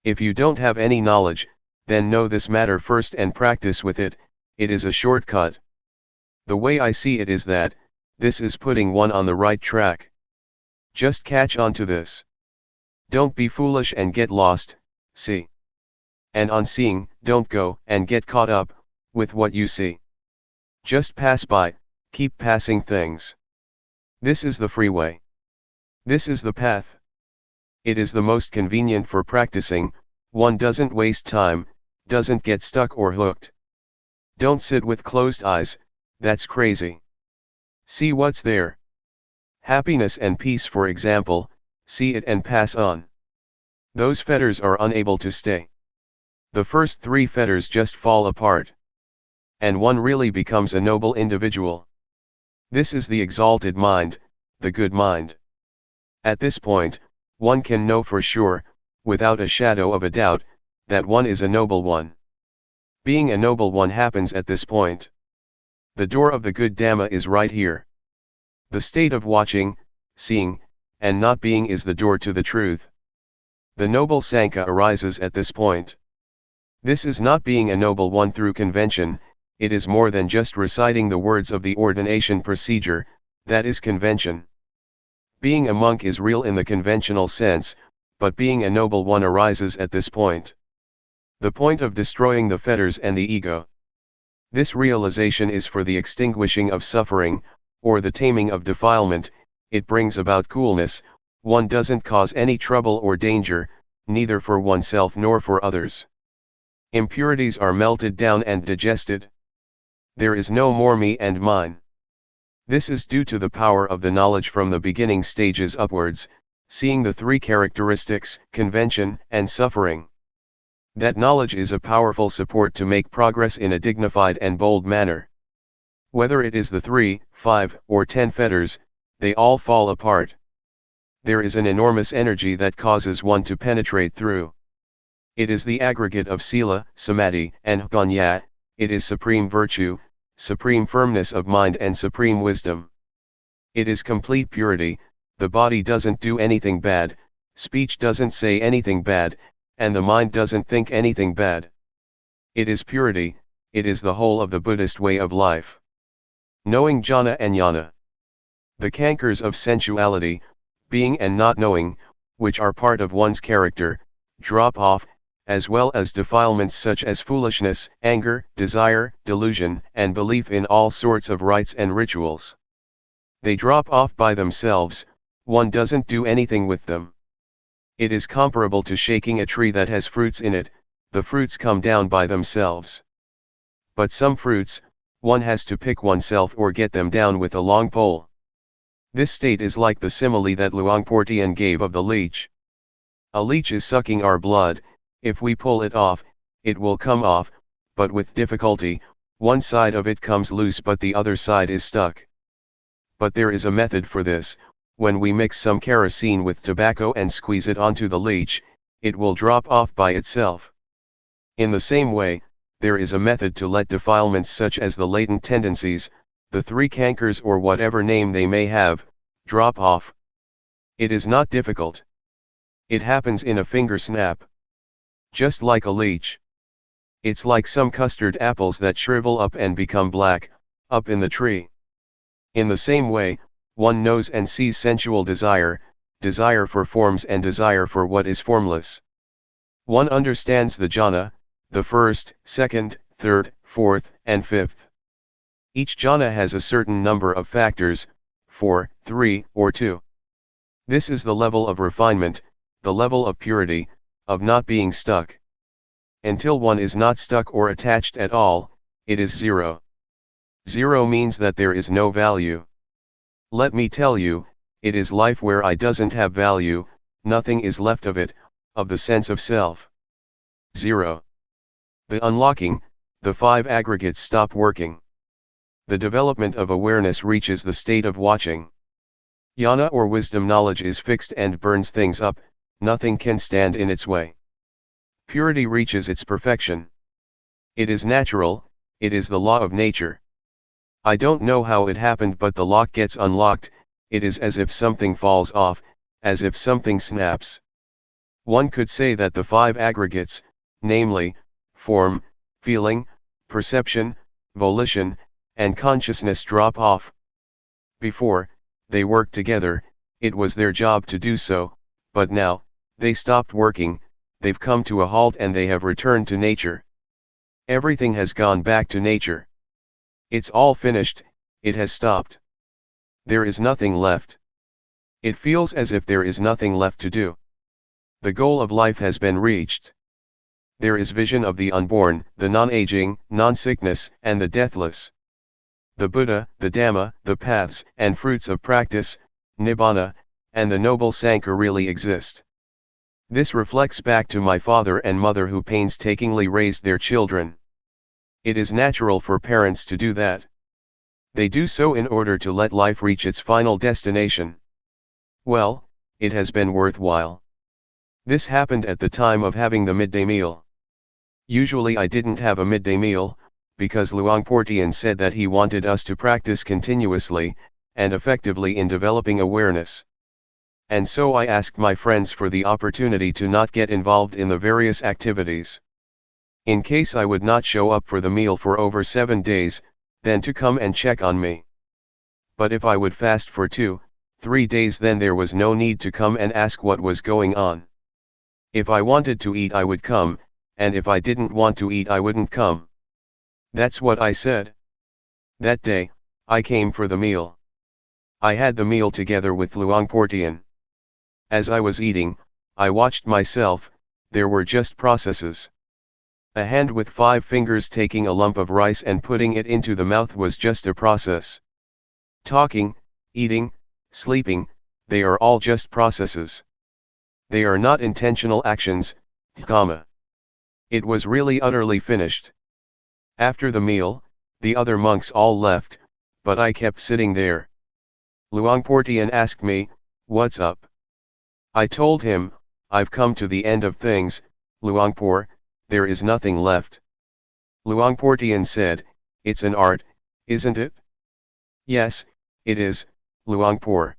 If you don't have any knowledge, then know this matter first and practice with it, it is a shortcut. The way I see it is that, this is putting one on the right track. Just catch on to this. Don't be foolish and get lost, see. And on seeing, don't go and get caught up with what you see. Just pass by, keep passing things. This is the freeway. This is the path. It is the most convenient for practicing, one doesn't waste time, doesn't get stuck or hooked. Don't sit with closed eyes, that's crazy. See what's there. Happiness and peace, for example, see it and pass on. Those fetters are unable to stay. The first three fetters just fall apart. And one really becomes a noble individual. This is the exalted mind, the good mind. At this point, one can know for sure, without a shadow of a doubt, that one is a noble one. Being a noble one happens at this point. The door of the good Dhamma is right here. The state of watching, seeing, and not being is the door to the truth. The noble Sankhya arises at this point. This is not being a noble one through convention, it is more than just reciting the words of the ordination procedure, that is convention. Being a monk is real in the conventional sense, but being a noble one arises at this point. The point of destroying the fetters and the ego. This realization is for the extinguishing of suffering, or the taming of defilement. It brings about coolness. One doesn't cause any trouble or danger, neither for oneself nor for others. Impurities are melted down and digested. There is no more me and mine. This is due to the power of the knowledge from the beginning stages upwards, seeing the three characteristics, convention, and suffering. That knowledge is a powerful support to make progress in a dignified and bold manner. Whether it is the 3, 5, or 10 fetters, they all fall apart. There is an enormous energy that causes one to penetrate through. It is the aggregate of sila, samadhi, and panya. It is supreme virtue, supreme firmness of mind and supreme wisdom. It is complete purity. The body doesn't do anything bad, speech doesn't say anything bad, and the mind doesn't think anything bad. It is purity, it is the whole of the Buddhist way of life. Knowing jhana and jnana. The cankers of sensuality, being and not knowing, which are part of one's character, drop off, as well as defilements such as foolishness, anger, desire, delusion, and belief in all sorts of rites and rituals. They drop off by themselves, one doesn't do anything with them. It is comparable to shaking a tree that has fruits in it, the fruits come down by themselves. But some fruits, one has to pick oneself or get them down with a long pole. This state is like the simile that Luangpor Teean gave of the leech. A leech is sucking our blood. If we pull it off, it will come off, but with difficulty. One side of it comes loose but the other side is stuck. But there is a method for this. When we mix some kerosene with tobacco and squeeze it onto the leech, it will drop off by itself. In the same way, there is a method to let defilements such as the latent tendencies, the 3 cankers or whatever name they may have, drop off. It is not difficult. It happens in a finger snap. Just like a leech. It's like some custard apples that shrivel up and become black, up in the tree. In the same way, one knows and sees sensual desire, desire for forms and desire for what is formless. One understands the jhana, the first, second, third, fourth, and fifth. Each jhana has a certain number of factors, 4, 3, or 2. This is the level of refinement, the level of purity, of not being stuck. Until one is not stuck or attached at all, it is 0. 0 means that there is no value. Let me tell you, it is life where I doesn't have value, nothing is left of it, of the sense of self. 0. The unlocking, the 5 aggregates stop working. The development of awareness reaches the state of watching. Jnana or wisdom knowledge is fixed and burns things up, nothing can stand in its way. Purity reaches its perfection. It is natural, it is the law of nature. I don't know how it happened but the lock gets unlocked, it is as if something falls off, as if something snaps. One could say that the 5 aggregates, namely, form, feeling, perception, volition, and consciousness drop off. Before, they worked together, it was their job to do so, but now, they stopped working, they've come to a halt and they have returned to nature. Everything has gone back to nature. It's all finished, it has stopped. There is nothing left. It feels as if there is nothing left to do. The goal of life has been reached. There is vision of the unborn, the non-aging, non-sickness, and the deathless. The Buddha, the Dhamma, the paths and fruits of practice, Nibbana, and the noble Sangha really exist. This reflects back to my father and mother who painstakingly raised their children. It is natural for parents to do that. They do so in order to let life reach its final destination. Well, it has been worthwhile. This happened at the time of having the midday meal. Usually I didn't have a midday meal, because Luangpor Teean said that he wanted us to practice continuously, and effectively in developing awareness. And so I asked my friends for the opportunity to not get involved in the various activities. In case I would not show up for the meal for over 7 days, then to come and check on me. But if I would fast for 2, 3 days then there was no need to come and ask what was going on. If I wanted to eat I would come, and if I didn't want to eat I wouldn't come. That's what I said. That day, I came for the meal. I had the meal together with Luangpor Teean. As I was eating, I watched myself. There were just processes. A hand with 5 fingers taking a lump of rice and putting it into the mouth was just a process. Talking, eating, sleeping, they are all just processes. They are not intentional actions, comma. It was really utterly finished. After the meal, the other monks all left, but I kept sitting there. Luangpor Teean asked me, "What's up?" I told him, "I've come to the end of things, Luangpor, there is nothing left." Luangpor Teean said, "It's an art, isn't it?" "Yes, it is, Luangpor."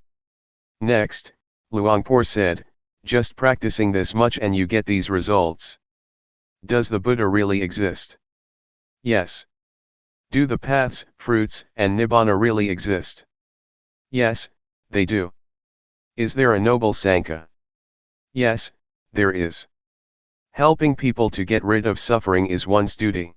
Next, Luangpor said, "Just practicing this much and you get these results. Does the Buddha really exist?" "Yes." "Do the paths, fruits, and nibbana really exist?" "Yes, they do." "Is there a noble Sangha?" "Yes, there is." "Helping people to get rid of suffering is one's duty."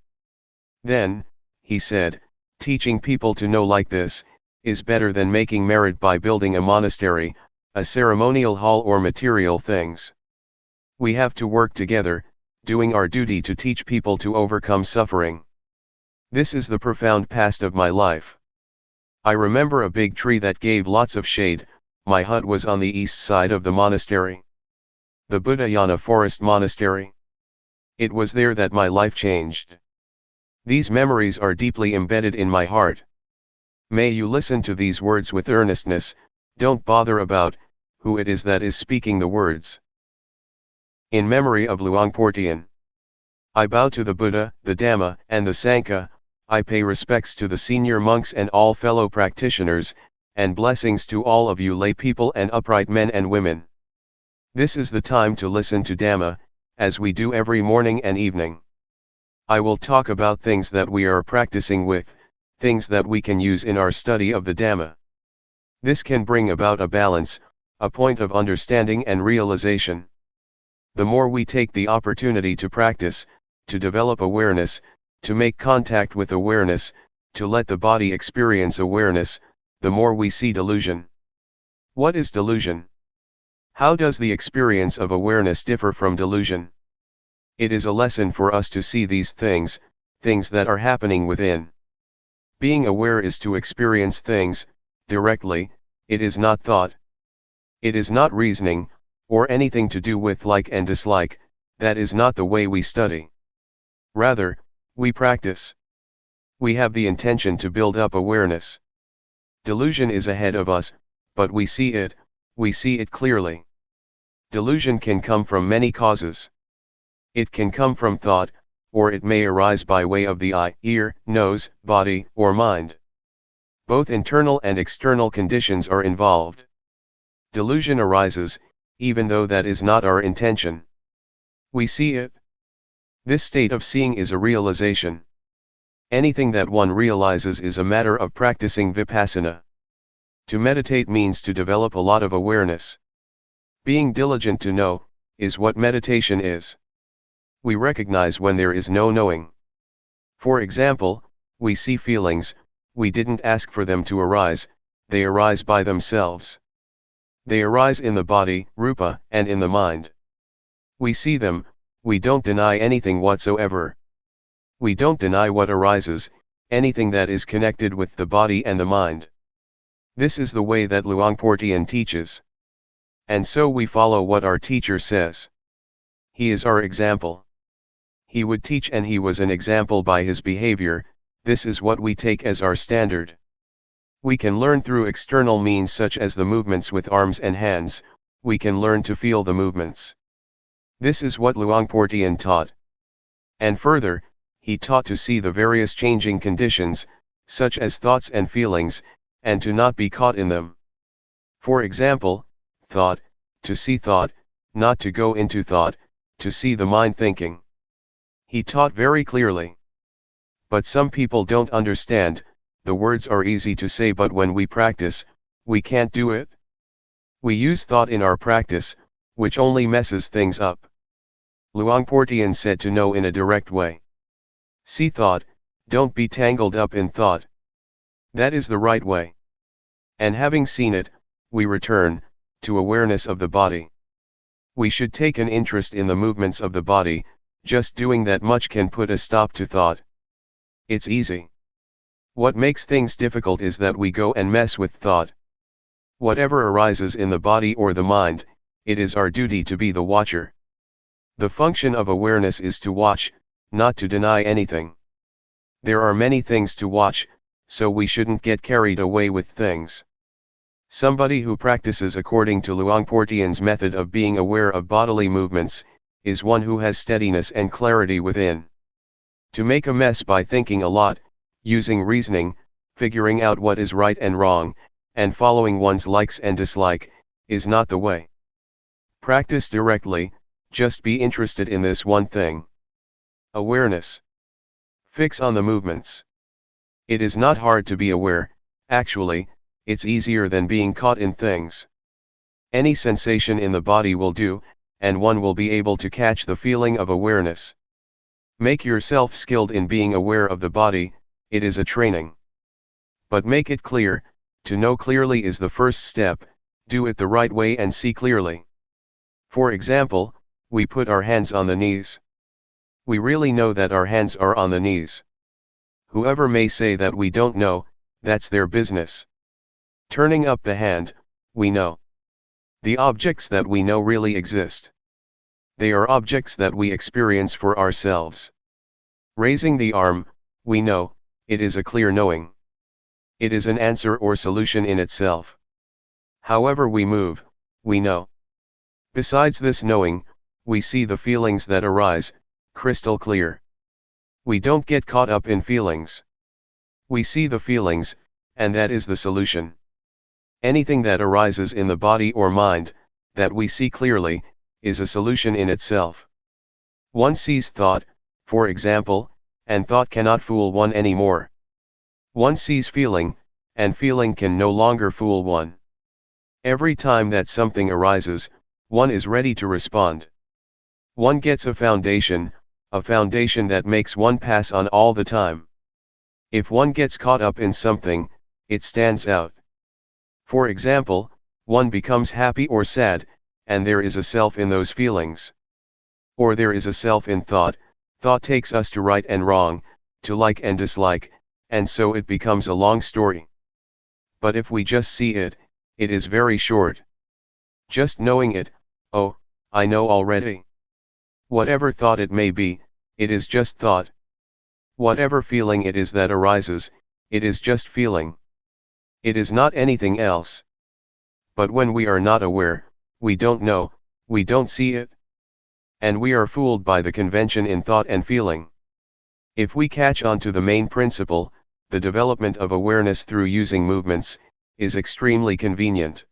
"Then," he said, "teaching people to know like this, is better than making merit by building a monastery, a ceremonial hall or material things. We have to work together, doing our duty to teach people to overcome suffering. This is the profound past of my life. I remember a big tree that gave lots of shade. My hut was on the east side of the monastery. The Buddhayana Forest Monastery. It was there that my life changed. These memories are deeply embedded in my heart. May you listen to these words with earnestness, don't bother about who it is that is speaking the words. In memory of Luangpor Teean. I bow to the Buddha, the Dhamma, and the Sangha. I pay respects to the senior monks and all fellow practitioners, and blessings to all of you lay people and upright men and women. This is the time to listen to Dhamma, as we do every morning and evening. I will talk about things that we are practicing with, things that we can use in our study of the Dhamma. This can bring about a balance, a point of understanding and realization. The more we take the opportunity to practice, to develop awareness, to make contact with awareness, to let the body experience awareness, the more we see delusion. What is delusion? How does the experience of awareness differ from delusion? It is a lesson for us to see these things, things that are happening within. Being aware is to experience things, directly, it is not thought. It is not reasoning, or anything to do with like and dislike, that is not the way we study. Rather, we practice. We have the intention to build up awareness. Delusion is ahead of us, but we see it clearly. Delusion can come from many causes. It can come from thought, or it may arise by way of the eye, ear, nose, body, or mind. Both internal and external conditions are involved. Delusion arises, even though that is not our intention. We see it. This state of seeing is a realization. Anything that one realizes is a matter of practicing Vipassana. To meditate means to develop a lot of awareness. Being diligent to know, is what meditation is. We recognize when there is no knowing. For example, we see feelings, we didn't ask for them to arise, they arise by themselves. They arise in the body, rupa, and in the mind. We see them, we don't deny anything whatsoever. We don't deny what arises, anything that is connected with the body and the mind. This is the way that Luangpor Teean teaches. And so we follow what our teacher says. He is our example. He would teach and he was an example by his behavior. This is what we take as our standard. We can learn through external means such as the movements with arms and hands, we can learn to feel the movements. This is what Luangpor Teean taught. And further, he taught to see the various changing conditions, such as thoughts and feelings, and to not be caught in them. For example, thought, to see thought, not to go into thought, to see the mind thinking. He taught very clearly. But some people don't understand, the words are easy to say but when we practice, we can't do it. We use thought in our practice, which only messes things up. Luangpor Teean said to know in a direct way. See thought, Don't be tangled up in thought. That is the right way. And having seen it, we return to awareness of the body. We should take an interest in the movements of the body. Just doing that much can put a stop to thought. It's easy. What makes things difficult is that we go and mess with thought. Whatever arises in the body or the mind, it is our duty to be the watcher. The function of awareness is to watch, not to deny anything. There are many things to watch, so we shouldn't get carried away with things. Somebody who practices according to Luangpor Teean's method of being aware of bodily movements, is one who has steadiness and clarity within. To make a mess by thinking a lot, using reasoning, figuring out what is right and wrong, and following one's likes and dislike, is not the way. Practice directly, just be interested in this one thing. Awareness. Fix on the movements. It is not hard to be aware, actually, it's easier than being caught in things. Any sensation in the body will do, and one will be able to catch the feeling of awareness. Make yourself skilled in being aware of the body, it is a training. But make it clear, to know clearly is the first step, do it the right way and see clearly. For example, we put our hands on the knees. We really know that our hands are on the knees. Whoever may say that we don't know, that's their business. Turning up the hand, we know. The objects that we know really exist. They are objects that we experience for ourselves. Raising the arm, we know, it is a clear knowing. It is an answer or solution in itself. However we move, we know. Besides this knowing, we see the feelings that arise, crystal clear. We don't get caught up in feelings. We see the feelings, and that is the solution. Anything that arises in the body or mind, that we see clearly, is a solution in itself. One sees thought, for example, and thought cannot fool one anymore. One sees feeling, and feeling can no longer fool one. Every time that something arises, one is ready to respond. One gets a foundation that makes one pass on all the time. If one gets caught up in something, it stands out. For example, one becomes happy or sad, and there is a self in those feelings. Or there is a self in thought, thought takes us to right and wrong, to like and dislike, and so it becomes a long story. But if we just see it, it is very short. Just knowing it, oh, I know already. Whatever thought it may be, it is just thought. Whatever feeling it is that arises, it is just feeling. It is not anything else. But when we are not aware, we don't know, we don't see it. And we are fooled by the convention in thought and feeling. If we catch on to the main principle, the development of awareness through using movements, is extremely convenient.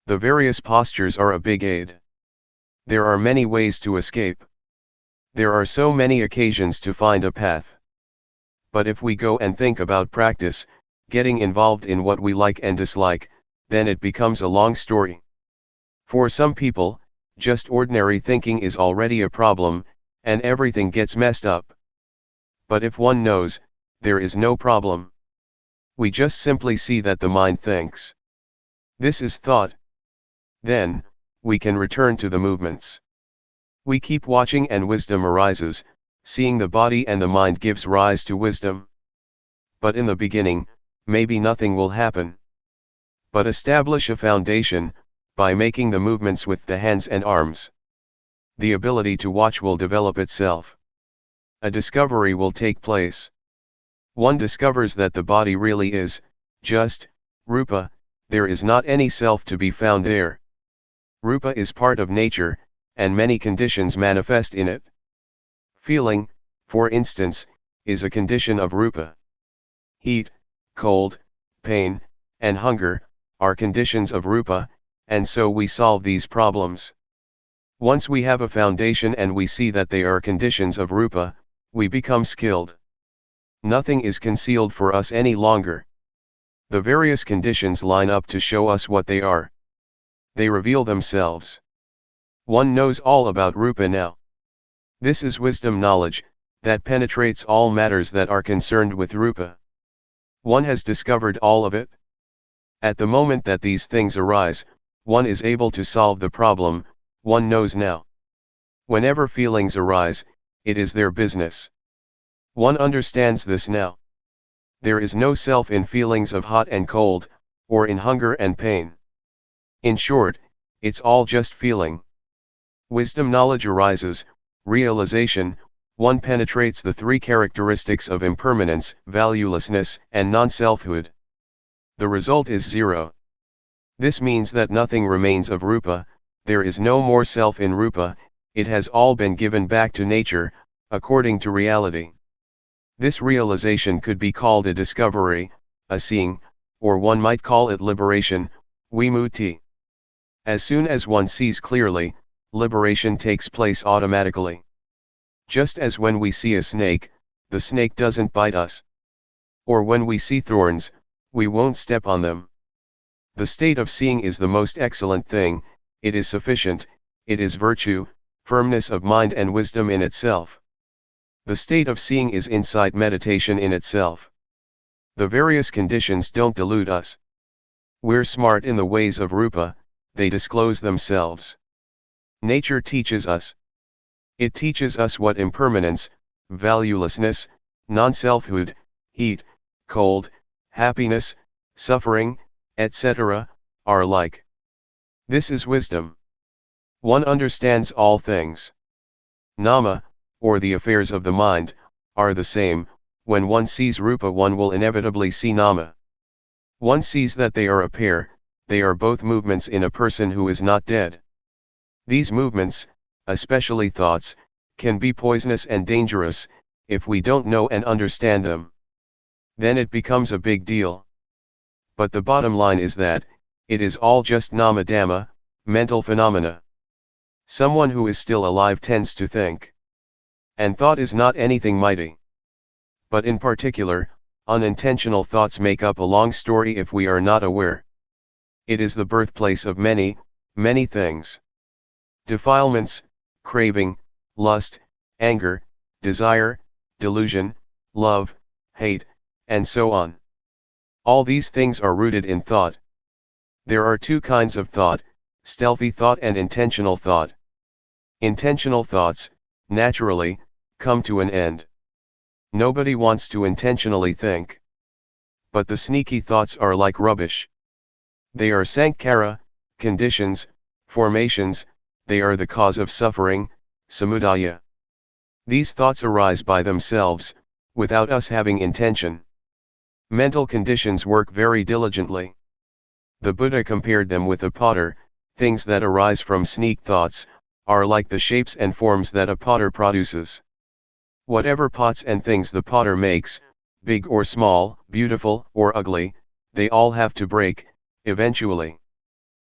The various postures are a big aid. There are many ways to escape. There are so many occasions to find a path. But if we go and think about practice, getting involved in what we like and dislike, then it becomes a long story. For some people, just ordinary thinking is already a problem, and everything gets messed up. But if one knows, there is no problem. We just simply see that the mind thinks. This is thought. Then, we can return to the movements. We keep watching and wisdom arises, seeing the body and the mind gives rise to wisdom. But in the beginning, maybe nothing will happen. But establish a foundation, by making the movements with the hands and arms. The ability to watch will develop itself. A discovery will take place. One discovers that the body really is, just, rupa, there is not any self to be found there. Rupa is part of nature, and many conditions manifest in it. Feeling, for instance, is a condition of rupa. Heat, cold, pain, and hunger, are conditions of rupa, and so we solve these problems. Once we have a foundation and we see that they are conditions of rupa, we become skilled. Nothing is concealed for us any longer. The various conditions line up to show us what they are. They reveal themselves. One knows all about rupa now. This is wisdom knowledge, that penetrates all matters that are concerned with rupa. One has discovered all of it. At the moment that these things arise, one is able to solve the problem, one knows now. Whenever feelings arise, it is their business. One understands this now. There is no self in feelings of hot and cold, or in hunger and pain. In short, it's all just feeling. Wisdom knowledge arises, realization, one penetrates the three characteristics of impermanence, valuelessness, and non-selfhood. The result is zero. This means that nothing remains of rupa, there is no more self in rupa, it has all been given back to nature, according to reality. This realization could be called a discovery, a seeing, or one might call it liberation, vimutti. As soon as one sees clearly, liberation takes place automatically. Just as when we see a snake, the snake doesn't bite us. Or when we see thorns, we won't step on them. The state of seeing is the most excellent thing, it is sufficient, it is virtue, firmness of mind and wisdom in itself. The state of seeing is insight meditation in itself. The various conditions don't delude us. We're smart in the ways of rupa, they disclose themselves. Nature teaches us. It teaches us what impermanence, valuelessness, non-selfhood, heat, cold, happiness, suffering, etc., are like. This is wisdom. One understands all things. Nama, or the affairs of the mind, are the same. When one sees rupa, one will inevitably see nama. One sees that they are a pair, they are both movements in a person who is not dead. These movements, especially thoughts, can be poisonous and dangerous, if we don't know and understand them. Then it becomes a big deal. But the bottom line is that, it is all just nama dhamma, mental phenomena. Someone who is still alive tends to think. And thought is not anything mighty. But in particular, unintentional thoughts make up a long story if we are not aware. It is the birthplace of many, many things. Defilements, craving, lust, anger, desire, delusion, love, hate, and so on. All these things are rooted in thought. There are two kinds of thought, stealthy thought and intentional thought. Intentional thoughts, naturally, come to an end. Nobody wants to intentionally think. But the sneaky thoughts are like rubbish. They are sankhara, conditions, formations, they are the cause of suffering, samudaya. These thoughts arise by themselves, without us having intention. Mental conditions work very diligently. The Buddha compared them with a potter. Things that arise from sneak thoughts, are like the shapes and forms that a potter produces. Whatever pots and things the potter makes, big or small, beautiful or ugly, they all have to break, eventually.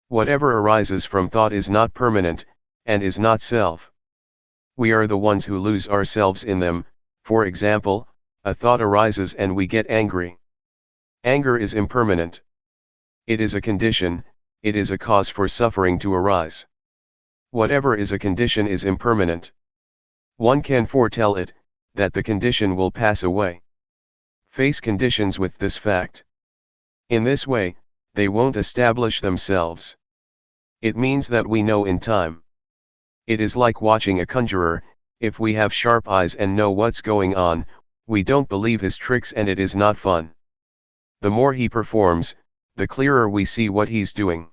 Whatever arises from thought is not permanent, and is not self. We are the ones who lose ourselves in them. For example, a thought arises and we get angry. Anger is impermanent. It is a condition, it is a cause for suffering to arise. Whatever is a condition is impermanent. One can foretell it, that the condition will pass away. Face conditions with this fact. In this way, they won't establish themselves. It means that we know in time. It is like watching a conjurer. If we have sharp eyes and know what's going on, we don't believe his tricks and it is not fun. The more he performs, the clearer we see what he's doing.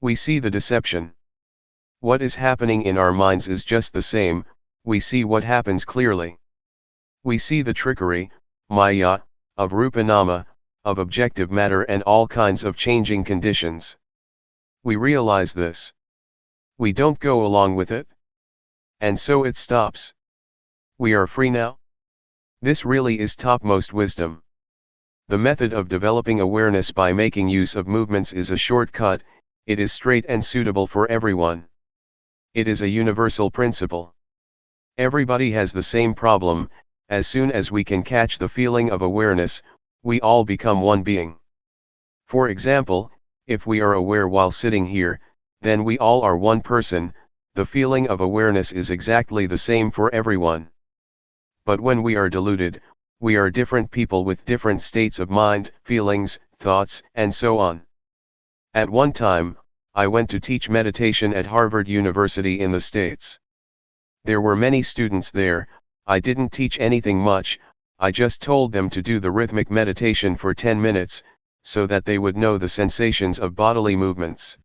We see the deception. What is happening in our minds is just the same, we see what happens clearly. We see the trickery, maya, of rupa nama, of objective matter and all kinds of changing conditions. We realize this. We don't go along with it. And so it stops. We are free now. This really is topmost wisdom. The method of developing awareness by making use of movements is a shortcut, it is straight and suitable for everyone. It is a universal principle. Everybody has the same problem. As soon as we can catch the feeling of awareness, we all become one being. For example, if we are aware while sitting here, then we all are one person, the feeling of awareness is exactly the same for everyone. But when we are deluded, we are different people with different states of mind, feelings, thoughts, and so on. At one time, I went to teach meditation at Harvard University in the States. There were many students there. I didn't teach anything much, I just told them to do the rhythmic meditation for 10 minutes, so that they would know the sensations of bodily movements.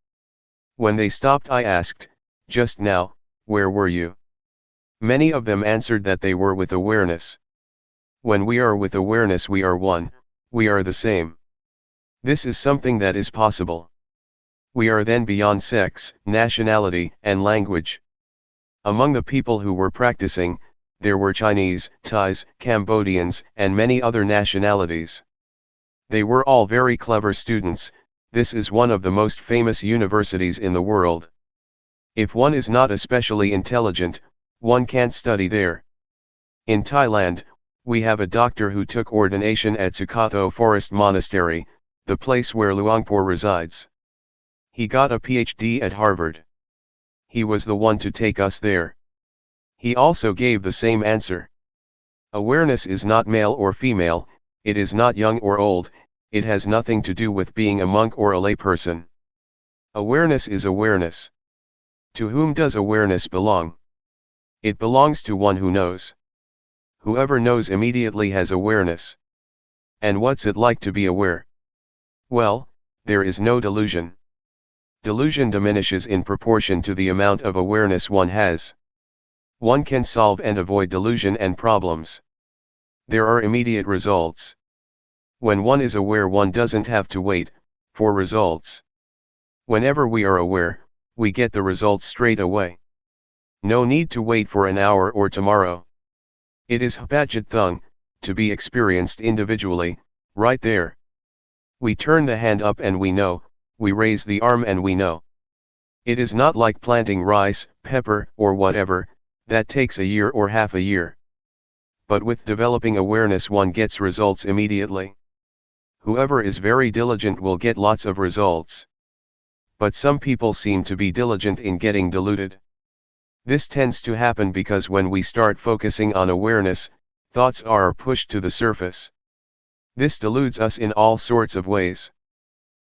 When they stopped, I asked, "Just now, where were you?" Many of them answered that they were with awareness. When we are with awareness, we are one, we are the same. This is something that is possible. We are then beyond sex, nationality, and language. Among the people who were practicing, there were Chinese, Thais, Cambodians, and many other nationalities. They were all very clever students. This is one of the most famous universities in the world. If one is not especially intelligent, one can't study there. In Thailand, we have a doctor who took ordination at Sukatho Forest Monastery, the place where Luangpor resides. He got a PhD at Harvard. He was the one to take us there. He also gave the same answer. Awareness is not male or female, it is not young or old, it has nothing to do with being a monk or a layperson. Awareness is awareness. To whom does awareness belong? It belongs to one who knows. Whoever knows immediately has awareness. And what's it like to be aware? Well, there is no delusion. Delusion diminishes in proportion to the amount of awareness one has. One can solve and avoid delusion and problems. There are immediate results. When one is aware, one doesn't have to wait for results. Whenever we are aware, we get the results straight away. No need to wait for an hour or tomorrow. It is Hapajit Thung, to be experienced individually, right there. We turn the hand up and we know, we raise the arm and we know. It is not like planting rice, pepper, or whatever, that takes a year or half a year. But with developing awareness, one gets results immediately. Whoever is very diligent will get lots of results. But some people seem to be diligent in getting deluded. This tends to happen because when we start focusing on awareness, thoughts are pushed to the surface. This deludes us in all sorts of ways.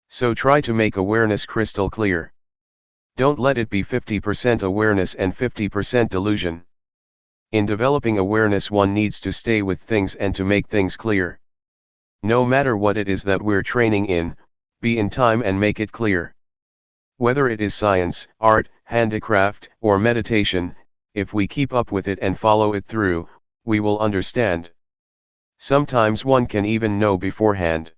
So try to make awareness crystal clear. Don't let it be 50% awareness and 50% delusion. In developing awareness, one needs to stay with things and to make things clear. No matter what it is that we're training in, be in time and make it clear. Whether it is science, art, handicraft, or meditation, if we keep up with it and follow it through, we will understand. Sometimes one can even know beforehand.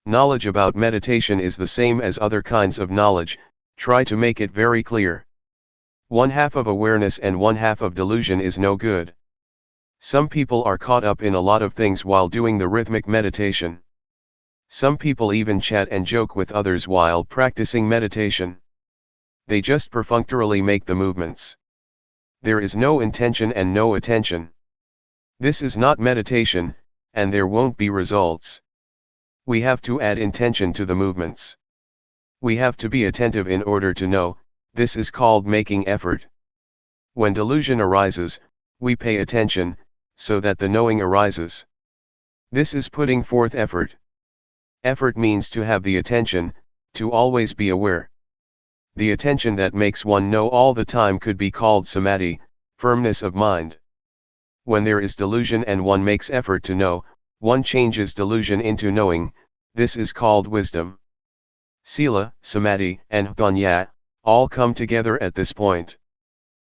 Knowledge about meditation is the same as other kinds of knowledge, try to make it very clear. One half of awareness and one half of delusion is no good. Some people are caught up in a lot of things while doing the rhythmic meditation. Some people even chat and joke with others while practicing meditation. They just perfunctorily make the movements. There is no intention and no attention. This is not meditation, and there won't be results. We have to add intention to the movements. We have to be attentive in order to know. This is called making effort. When delusion arises, we pay attention, so that the knowing arises. This is putting forth effort. Effort means to have the attention, to always be aware. The attention that makes one know all the time could be called samadhi, firmness of mind. When there is delusion and one makes effort to know, one changes delusion into knowing, this is called wisdom. Sila, samadhi, and panya, all come together at this point.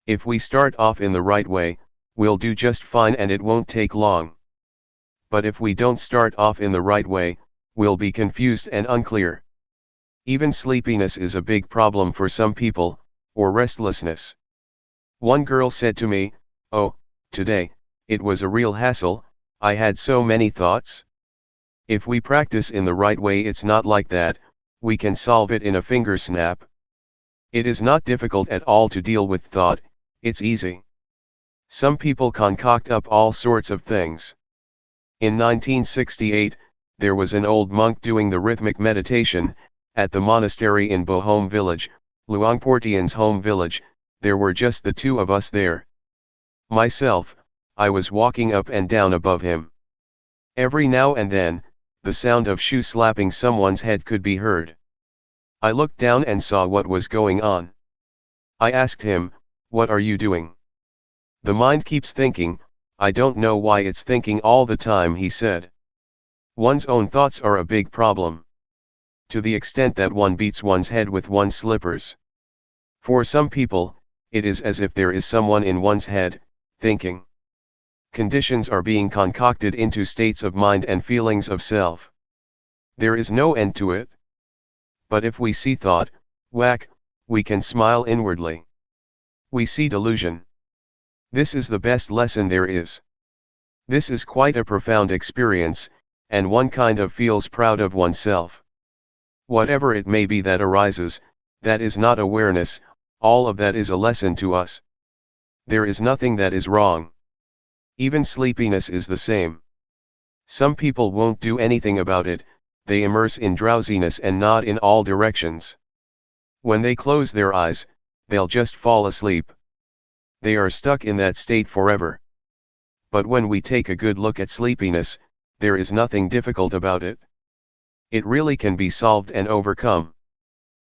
If we start off in the right way, we'll do just fine and it won't take long. But if we don't start off in the right way, we'll be confused and unclear. Even sleepiness is a big problem for some people, or restlessness. One girl said to me, "Oh, today, it was a real hassle, I had so many thoughts." If we practice in the right way, it's not like that, we can solve it in a finger snap. It is not difficult at all to deal with thought, it's easy. Some people concoct up all sorts of things. In 1968, there was an old monk doing the rhythmic meditation, at the monastery in Bohome village, Luangpor Teean's home village. There were just the two of us there. Myself, I was walking up and down above him. Every now and then, the sound of shoe slapping someone's head could be heard. I looked down and saw what was going on. I asked him, "What are you doing?" "The mind keeps thinking, I don't know why it's thinking all the time," he said. One's own thoughts are a big problem. To the extent that one beats one's head with one's slippers. For some people, it is as if there is someone in one's head, thinking. Conditions are being concocted into states of mind and feelings of self. There is no end to it. But if we see thought, whack, we can smile inwardly. We see delusion. This is the best lesson there is. This is quite a profound experience, and one kind of feels proud of oneself. Whatever it may be that arises, that is not awareness, all of that is a lesson to us. There is nothing that is wrong. Even sleepiness is the same. Some people won't do anything about it, they immerse in drowsiness and nod in all directions. When they close their eyes, they'll just fall asleep. They are stuck in that state forever. But when we take a good look at sleepiness, there is nothing difficult about it. It really can be solved and overcome.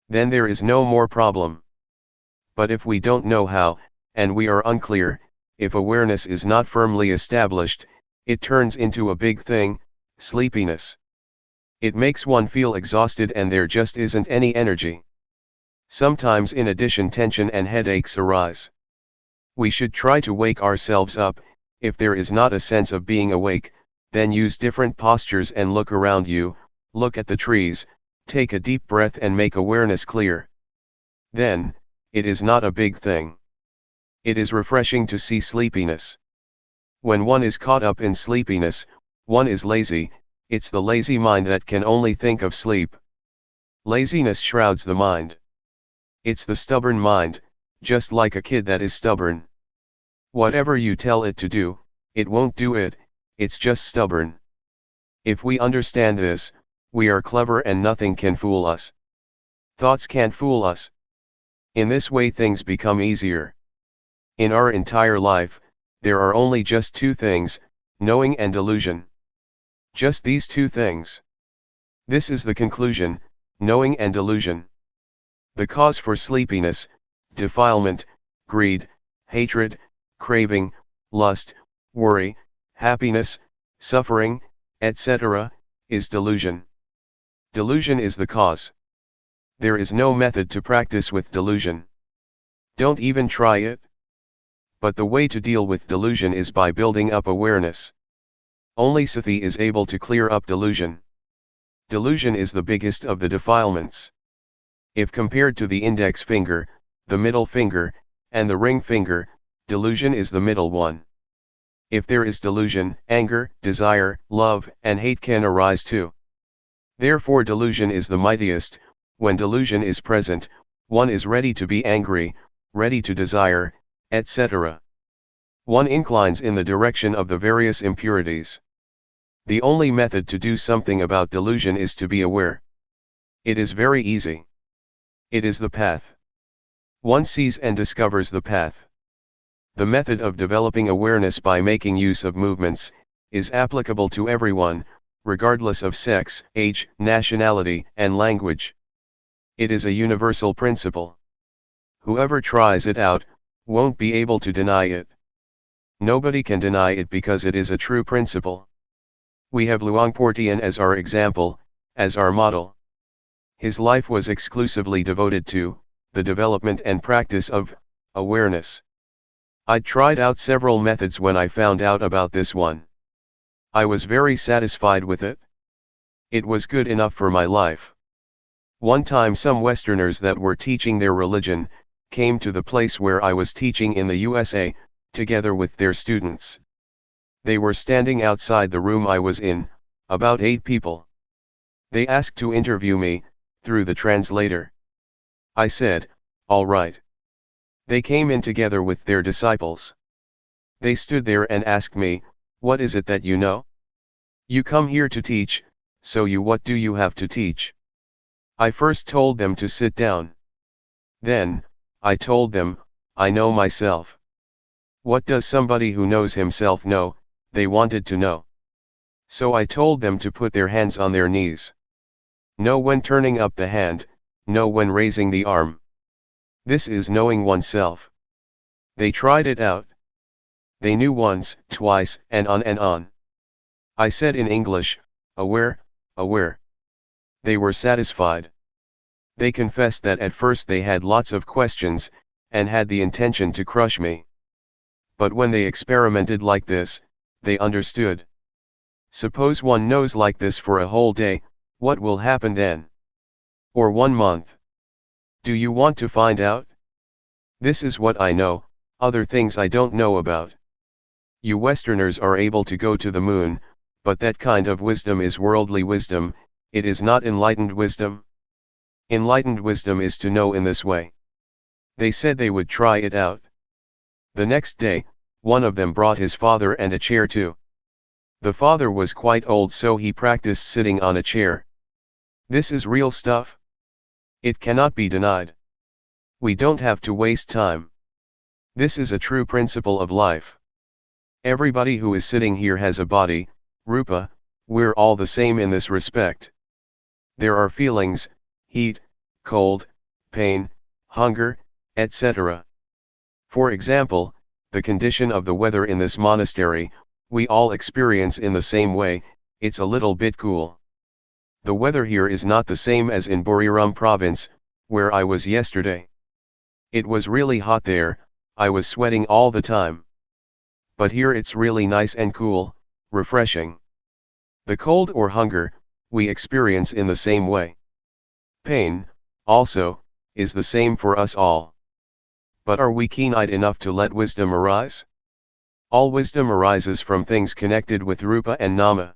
Then there is no more problem. But if we don't know how, and we are unclear, if awareness is not firmly established, it turns into a big thing, sleepiness. It makes one feel exhausted and there just isn't any energy. Sometimes in addition tension and headaches arise. We should try to wake ourselves up. If there is not a sense of being awake, then use different postures and look around you, look at the trees, take a deep breath and make awareness clear. Then, it is not a big thing. It is refreshing to see sleepiness. When one is caught up in sleepiness, one is lazy, it's the lazy mind that can only think of sleep. Laziness shrouds the mind. It's the stubborn mind, just like a kid that is stubborn. Whatever you tell it to do, it won't do it, it's just stubborn. If we understand this, we are clever and nothing can fool us. Thoughts can't fool us. In this way things become easier. In our entire life, there are only just two things, knowing and delusion. Just these two things. This is the conclusion, knowing and delusion. The cause for sleepiness, defilement, greed, hatred, craving, lust, worry, happiness, suffering, etc., is delusion. Delusion is the cause. There is no method to practice with delusion. Don't even try it. But the way to deal with delusion is by building up awareness. Only sati is able to clear up delusion. Delusion is the biggest of the defilements. If compared to the index finger, the middle finger, and the ring finger, delusion is the middle one. If there is delusion, anger, desire, love, and hate can arise too. Therefore delusion is the mightiest. When delusion is present, one is ready to be angry, ready to desire, etc. One inclines in the direction of the various impurities. The only method to do something about delusion is to be aware. It is very easy. It is the path. One sees and discovers the path. The method of developing awareness by making use of movements is applicable to everyone, regardless of sex, age, nationality, and language. It is a universal principle. Whoever tries it out won't be able to deny it. Nobody can deny it because it is a true principle. We have Luangpor Teean as our example, as our model. His life was exclusively devoted to the development and practice of awareness. I'd tried out several methods when I found out about this one. I was very satisfied with it. It was good enough for my life. One time some Westerners that were teaching their religion came to the place where I was teaching in the USA, together with their students. They were standing outside the room I was in, about 8 people. They asked to interview me, through the translator. I said, all right. They came in together with their disciples. They stood there and asked me, what is it that you know? You come here to teach, so what do you have to teach? I first told them to sit down. Then, I told them, I know myself. What does somebody who knows himself know? They wanted to know. So I told them to put their hands on their knees. Know when turning up the hand, know when raising the arm. This is knowing oneself. They tried it out. They knew once, twice, and on and on. I said in English, aware, aware. They were satisfied. They confessed that at first they had lots of questions, and had the intention to crush me. But when they experimented like this, they understood. Suppose one knows like this for a whole day, what will happen then? Or 1 month? Do you want to find out? This is what I know, other things I don't know about. You Westerners are able to go to the moon, but that kind of wisdom is worldly wisdom, it is not enlightened wisdom. Enlightened wisdom is to know in this way. They said they would try it out. The next day, one of them brought his father and a chair too. The father was quite old, so he practiced sitting on a chair. This is real stuff. It cannot be denied. We don't have to waste time. This is a true principle of life. Everybody who is sitting here has a body, rupa, we're all the same in this respect. There are feelings, heat, cold, pain, hunger, etc. For example, the condition of the weather in this monastery, we all experience in the same way, it's a little bit cool. The weather here is not the same as in Buriram province, where I was yesterday. It was really hot there, I was sweating all the time. But here it's really nice and cool, refreshing. The cold or hunger, we experience in the same way. Pain, also, is the same for us all. But are we keen-eyed enough to let wisdom arise? All wisdom arises from things connected with rupa and nama.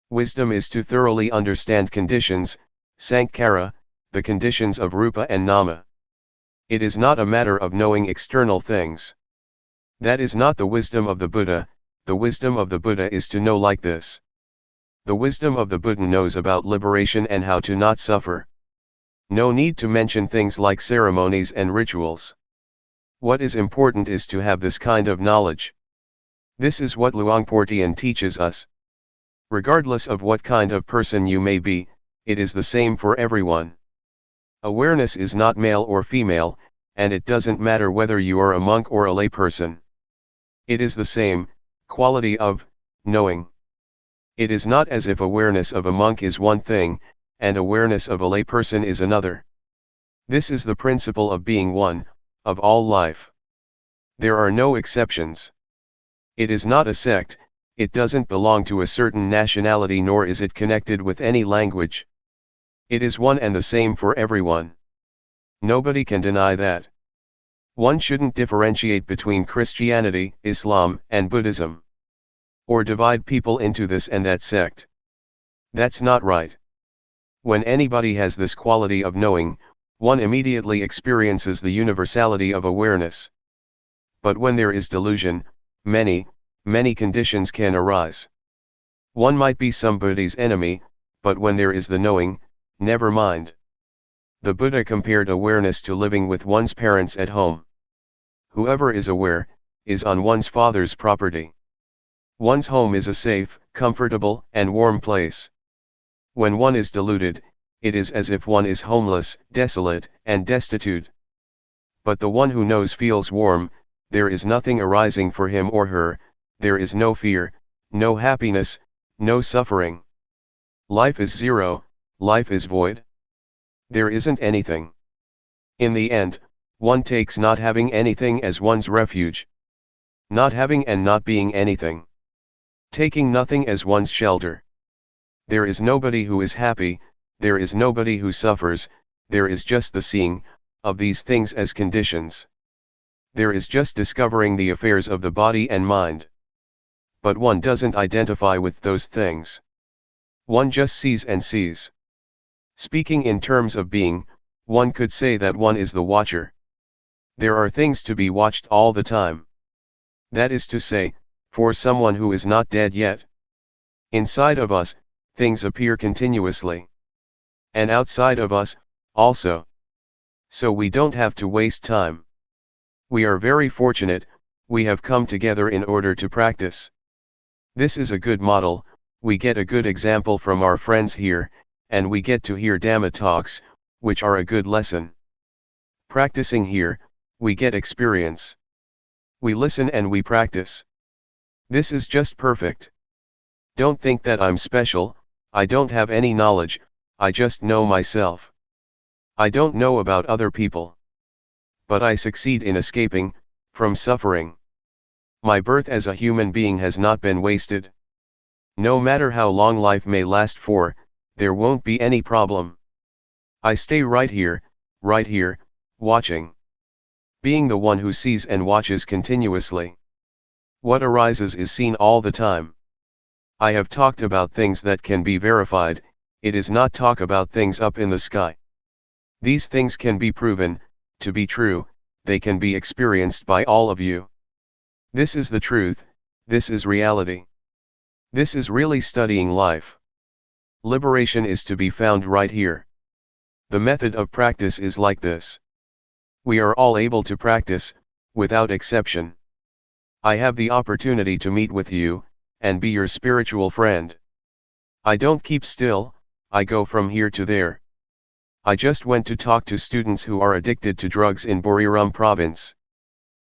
Wisdom is to thoroughly understand conditions, sankhara, the conditions of rupa and nama. It is not a matter of knowing external things. That is not the wisdom of the Buddha, the wisdom of the Buddha is to know like this. The wisdom of the Buddha knows about liberation and how to not suffer. No need to mention things like ceremonies and rituals. What is important is to have this kind of knowledge. This is what Luangpor Teean teaches us. Regardless of what kind of person you may be, it is the same for everyone. Awareness is not male or female, and it doesn't matter whether you are a monk or a lay person. It is the same quality of knowing. It is not as if awareness of a monk is one thing, and awareness of a lay person is another. This is the principle of being one, of all life. There are no exceptions. It is not a sect, it doesn't belong to a certain nationality, nor is it connected with any language. It is one and the same for everyone. Nobody can deny that. One shouldn't differentiate between Christianity, Islam, and Buddhism. Or divide people into this and that sect. That's not right. When anybody has this quality of knowing, one immediately experiences the universality of awareness. But when there is delusion, many conditions can arise. One might be somebody's enemy, but when there is the knowing, never mind. The Buddha compared awareness to living with one's parents at home. Whoever is aware, is on one's father's property. One's home is a safe, comfortable, and warm place. When one is deluded, it is as if one is homeless, desolate, and destitute. But the one who knows feels warm, there is nothing arising for him or her, there is no fear, no happiness, no suffering. Life is zero, life is void. There isn't anything. In the end, one takes not having anything as one's refuge. Not having and not being anything. Taking nothing as one's shelter. There is nobody who is happy, there is nobody who suffers, there is just the seeing of these things as conditions. There is just discovering the affairs of the body and mind. But one doesn't identify with those things. One just sees and sees. Speaking in terms of being, one could say that one is the watcher. There are things to be watched all the time. That is to say, for someone who is not dead yet. Inside of us, things appear continuously. And outside of us, also. So we don't have to waste time. We are very fortunate, we have come together in order to practice. This is a good model, we get a good example from our friends here, and we get to hear Dhamma talks, which are a good lesson. Practicing here, we get experience. We listen and we practice. This is just perfect. Don't think that I'm special, I don't have any knowledge, I just know myself. I don't know about other people. But I succeed in escaping from suffering. My birth as a human being has not been wasted. No matter how long life may last for, there won't be any problem. I stay right here, watching. Being the one who sees and watches continuously. What arises is seen all the time. I have talked about things that can be verified, it is not talk about things up in the sky. These things can be proven to be true, they can be experienced by all of you. This is the truth, this is reality. This is really studying life. Liberation is to be found right here. The method of practice is like this. We are all able to practice, without exception. I have the opportunity to meet with you, and be your spiritual friend. I don't keep still, I go from here to there. I just went to talk to students who are addicted to drugs in Buriram province.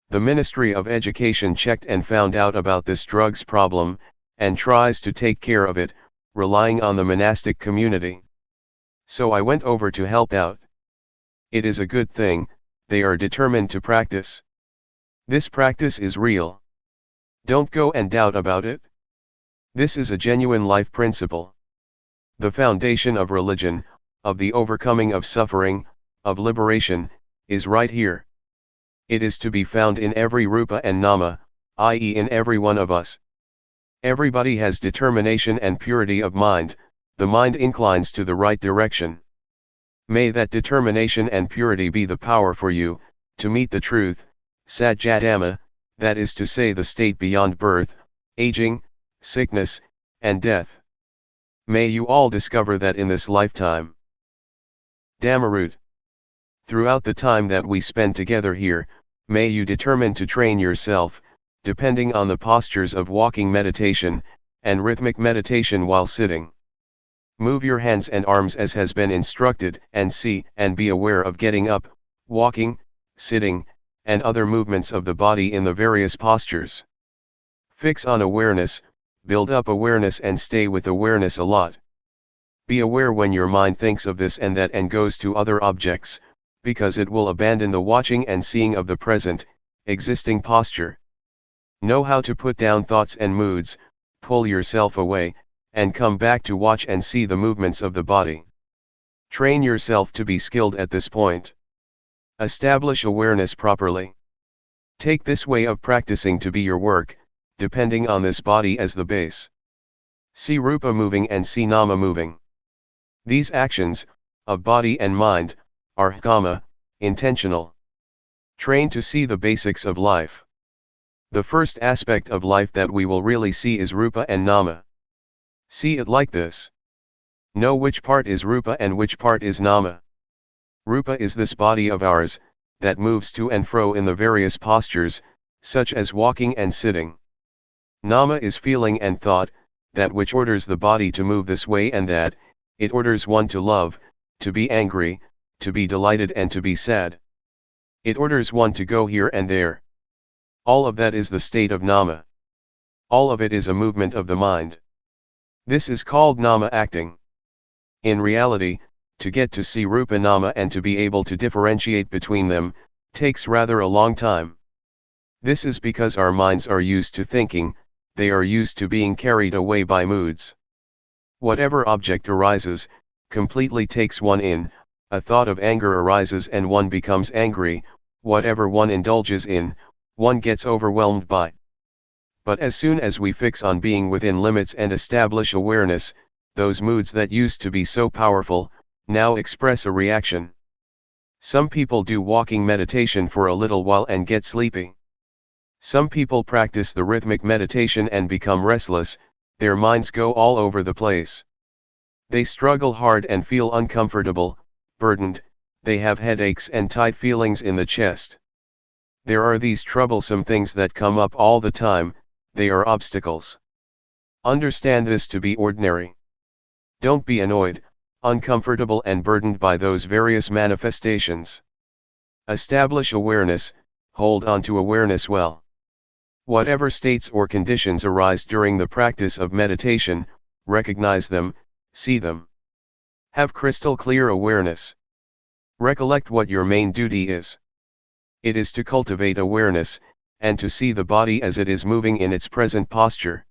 The Ministry of Education checked and found out about this drugs problem, and tries to take care of it, relying on the monastic community. So I went over to help out. It is a good thing, they are determined to practice. This practice is real. Don't go and doubt about it. This is a genuine life principle. The foundation of religion, of the overcoming of suffering, of liberation, is right here. It is to be found in every rupa and nama, i.e. in every one of us. Everybody has determination and purity of mind, the mind inclines to the right direction. May that determination and purity be the power for you, to meet the truth, Satjadhamma, that is to say the state beyond birth, aging, sickness, and death. May you all discover that in this lifetime. Dhammaroot. Throughout the time that we spend together here, may you determine to train yourself, depending on the postures of walking meditation, and rhythmic meditation while sitting. Move your hands and arms as has been instructed, and see and be aware of getting up, walking, sitting, and other movements of the body in the various postures. Fix on awareness, build up awareness and stay with awareness a lot. Be aware when your mind thinks of this and that and goes to other objects, because it will abandon the watching and seeing of the present, existing posture. Know how to put down thoughts and moods, pull yourself away, and come back to watch and see the movements of the body. Train yourself to be skilled at this point. Establish awareness properly. Take this way of practicing to be your work, depending on this body as the base. See rupa moving and see nama moving. These actions, of body and mind, are kamma, intentional. Train to see the basics of life. The first aspect of life that we will really see is rupa and nama. See it like this. Know which part is rupa and which part is nama. Rupa is this body of ours, that moves to and fro in the various postures, such as walking and sitting. Nama is feeling and thought, that which orders the body to move this way and that, it orders one to love, to be angry, to be delighted and to be sad. It orders one to go here and there. All of that is the state of nama. All of it is a movement of the mind. This is called nama acting. In reality, to get to see rupa nama and to be able to differentiate between them, takes rather a long time. This is because our minds are used to thinking, they are used to being carried away by moods. Whatever object arises, completely takes one in, a thought of anger arises and one becomes angry, whatever one indulges in, one gets overwhelmed by. But as soon as we fix on being within limits and establish awareness, those moods that used to be so powerful, now express a reaction. Some people do walking meditation for a little while and get sleepy. Some people practice the rhythmic meditation and become restless, their minds go all over the place. They struggle hard and feel uncomfortable, burdened, they have headaches and tight feelings in the chest. There are these troublesome things that come up all the time, they are obstacles. Understand this to be ordinary. Don't be annoyed, uncomfortable and burdened by those various manifestations. Establish awareness, hold on to awareness well. Whatever states or conditions arise during the practice of meditation, recognize them, see them. Have crystal clear awareness. Recollect what your main duty is. It is to cultivate awareness, and to see the body as it is moving in its present posture.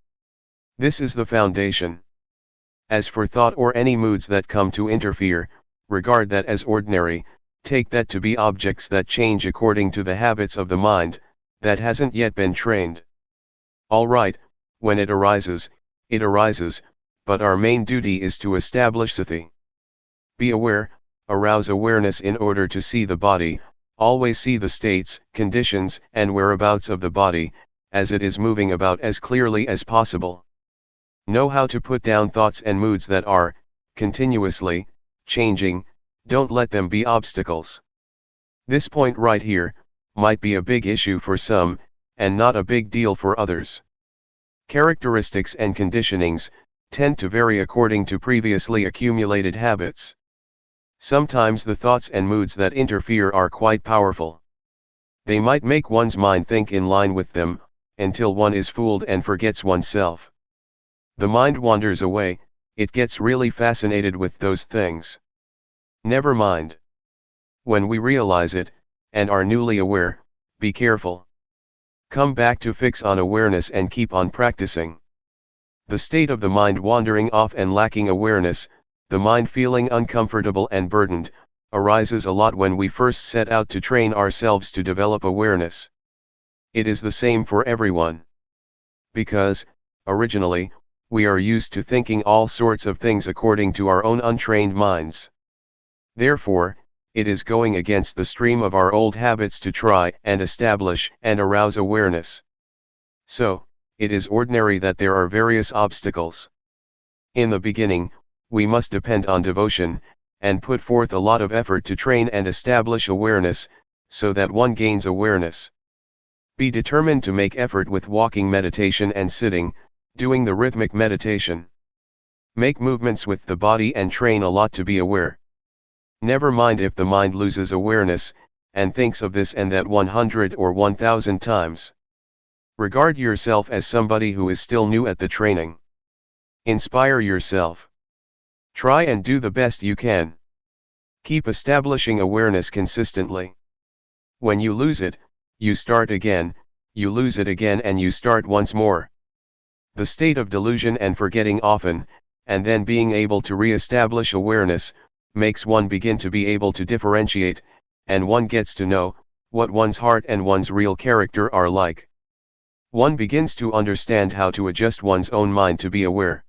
This is the foundation. As for thought or any moods that come to interfere, regard that as ordinary, take that to be objects that change according to the habits of the mind, that hasn't yet been trained. All right, when it arises, but our main duty is to establish sati. Be aware, arouse awareness in order to see the body, always see the states, conditions, and whereabouts of the body, as it is moving about as clearly as possible. Know how to put down thoughts and moods that are, continuously, changing, don't let them be obstacles. This point right here, might be a big issue for some, and not a big deal for others. Characteristics and conditionings tend to vary according to previously accumulated habits. Sometimes the thoughts and moods that interfere are quite powerful. They might make one's mind think in line with them, until one is fooled and forgets oneself. The mind wanders away, it gets really fascinated with those things. Never mind. When we realize it, and are newly aware, be careful. Come back to fix on awareness and keep on practicing. The state of the mind wandering off and lacking awareness, the mind feeling uncomfortable and burdened, arises a lot when we first set out to train ourselves to develop awareness. It is the same for everyone. Because, originally, we are used to thinking all sorts of things according to our own untrained minds. Therefore, it is going against the stream of our old habits to try and establish and arouse awareness. So, it is ordinary that there are various obstacles. In the beginning, we must depend on devotion, and put forth a lot of effort to train and establish awareness, so that one gains awareness. Be determined to make effort with walking meditation and sitting, doing the rhythmic meditation. Make movements with the body and train a lot to be aware. Never mind if the mind loses awareness, and thinks of this and that 100 or 1000 times. Regard yourself as somebody who is still new at the training. Inspire yourself. Try and do the best you can. Keep establishing awareness consistently. When you lose it, you start again, you lose it again and you start once more. The state of delusion and forgetting often, and then being able to re-establish awareness, makes one begin to be able to differentiate, and one gets to know what one's heart and one's real character are like. One begins to understand how to adjust one's own mind to be aware.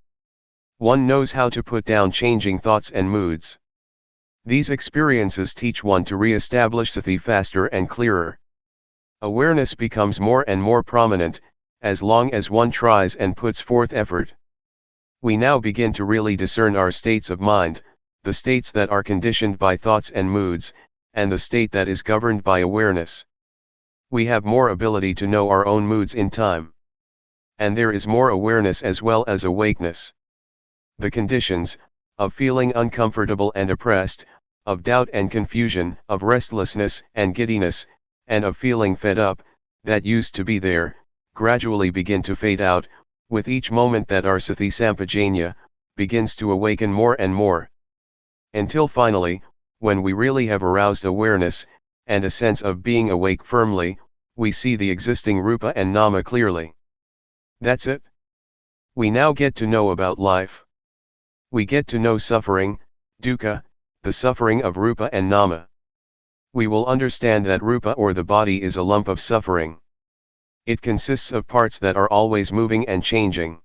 One knows how to put down changing thoughts and moods. These experiences teach one to re-establish sati faster and clearer. Awareness becomes more and more prominent, as long as one tries and puts forth effort. We now begin to really discern our states of mind, the states that are conditioned by thoughts and moods, and the state that is governed by awareness. We have more ability to know our own moods in time. And there is more awareness as well as awakeness. The conditions, of feeling uncomfortable and oppressed, of doubt and confusion, of restlessness and giddiness, and of feeling fed up, that used to be there, gradually begin to fade out, with each moment that our sati sampajanya begins to awaken more and more. Until finally, when we really have aroused awareness, and a sense of being awake firmly, we see the existing rupa and nama clearly. That's it. We now get to know about life. We get to know suffering, dukkha, the suffering of rupa and nama. We will understand that rupa or the body is a lump of suffering. It consists of parts that are always moving and changing.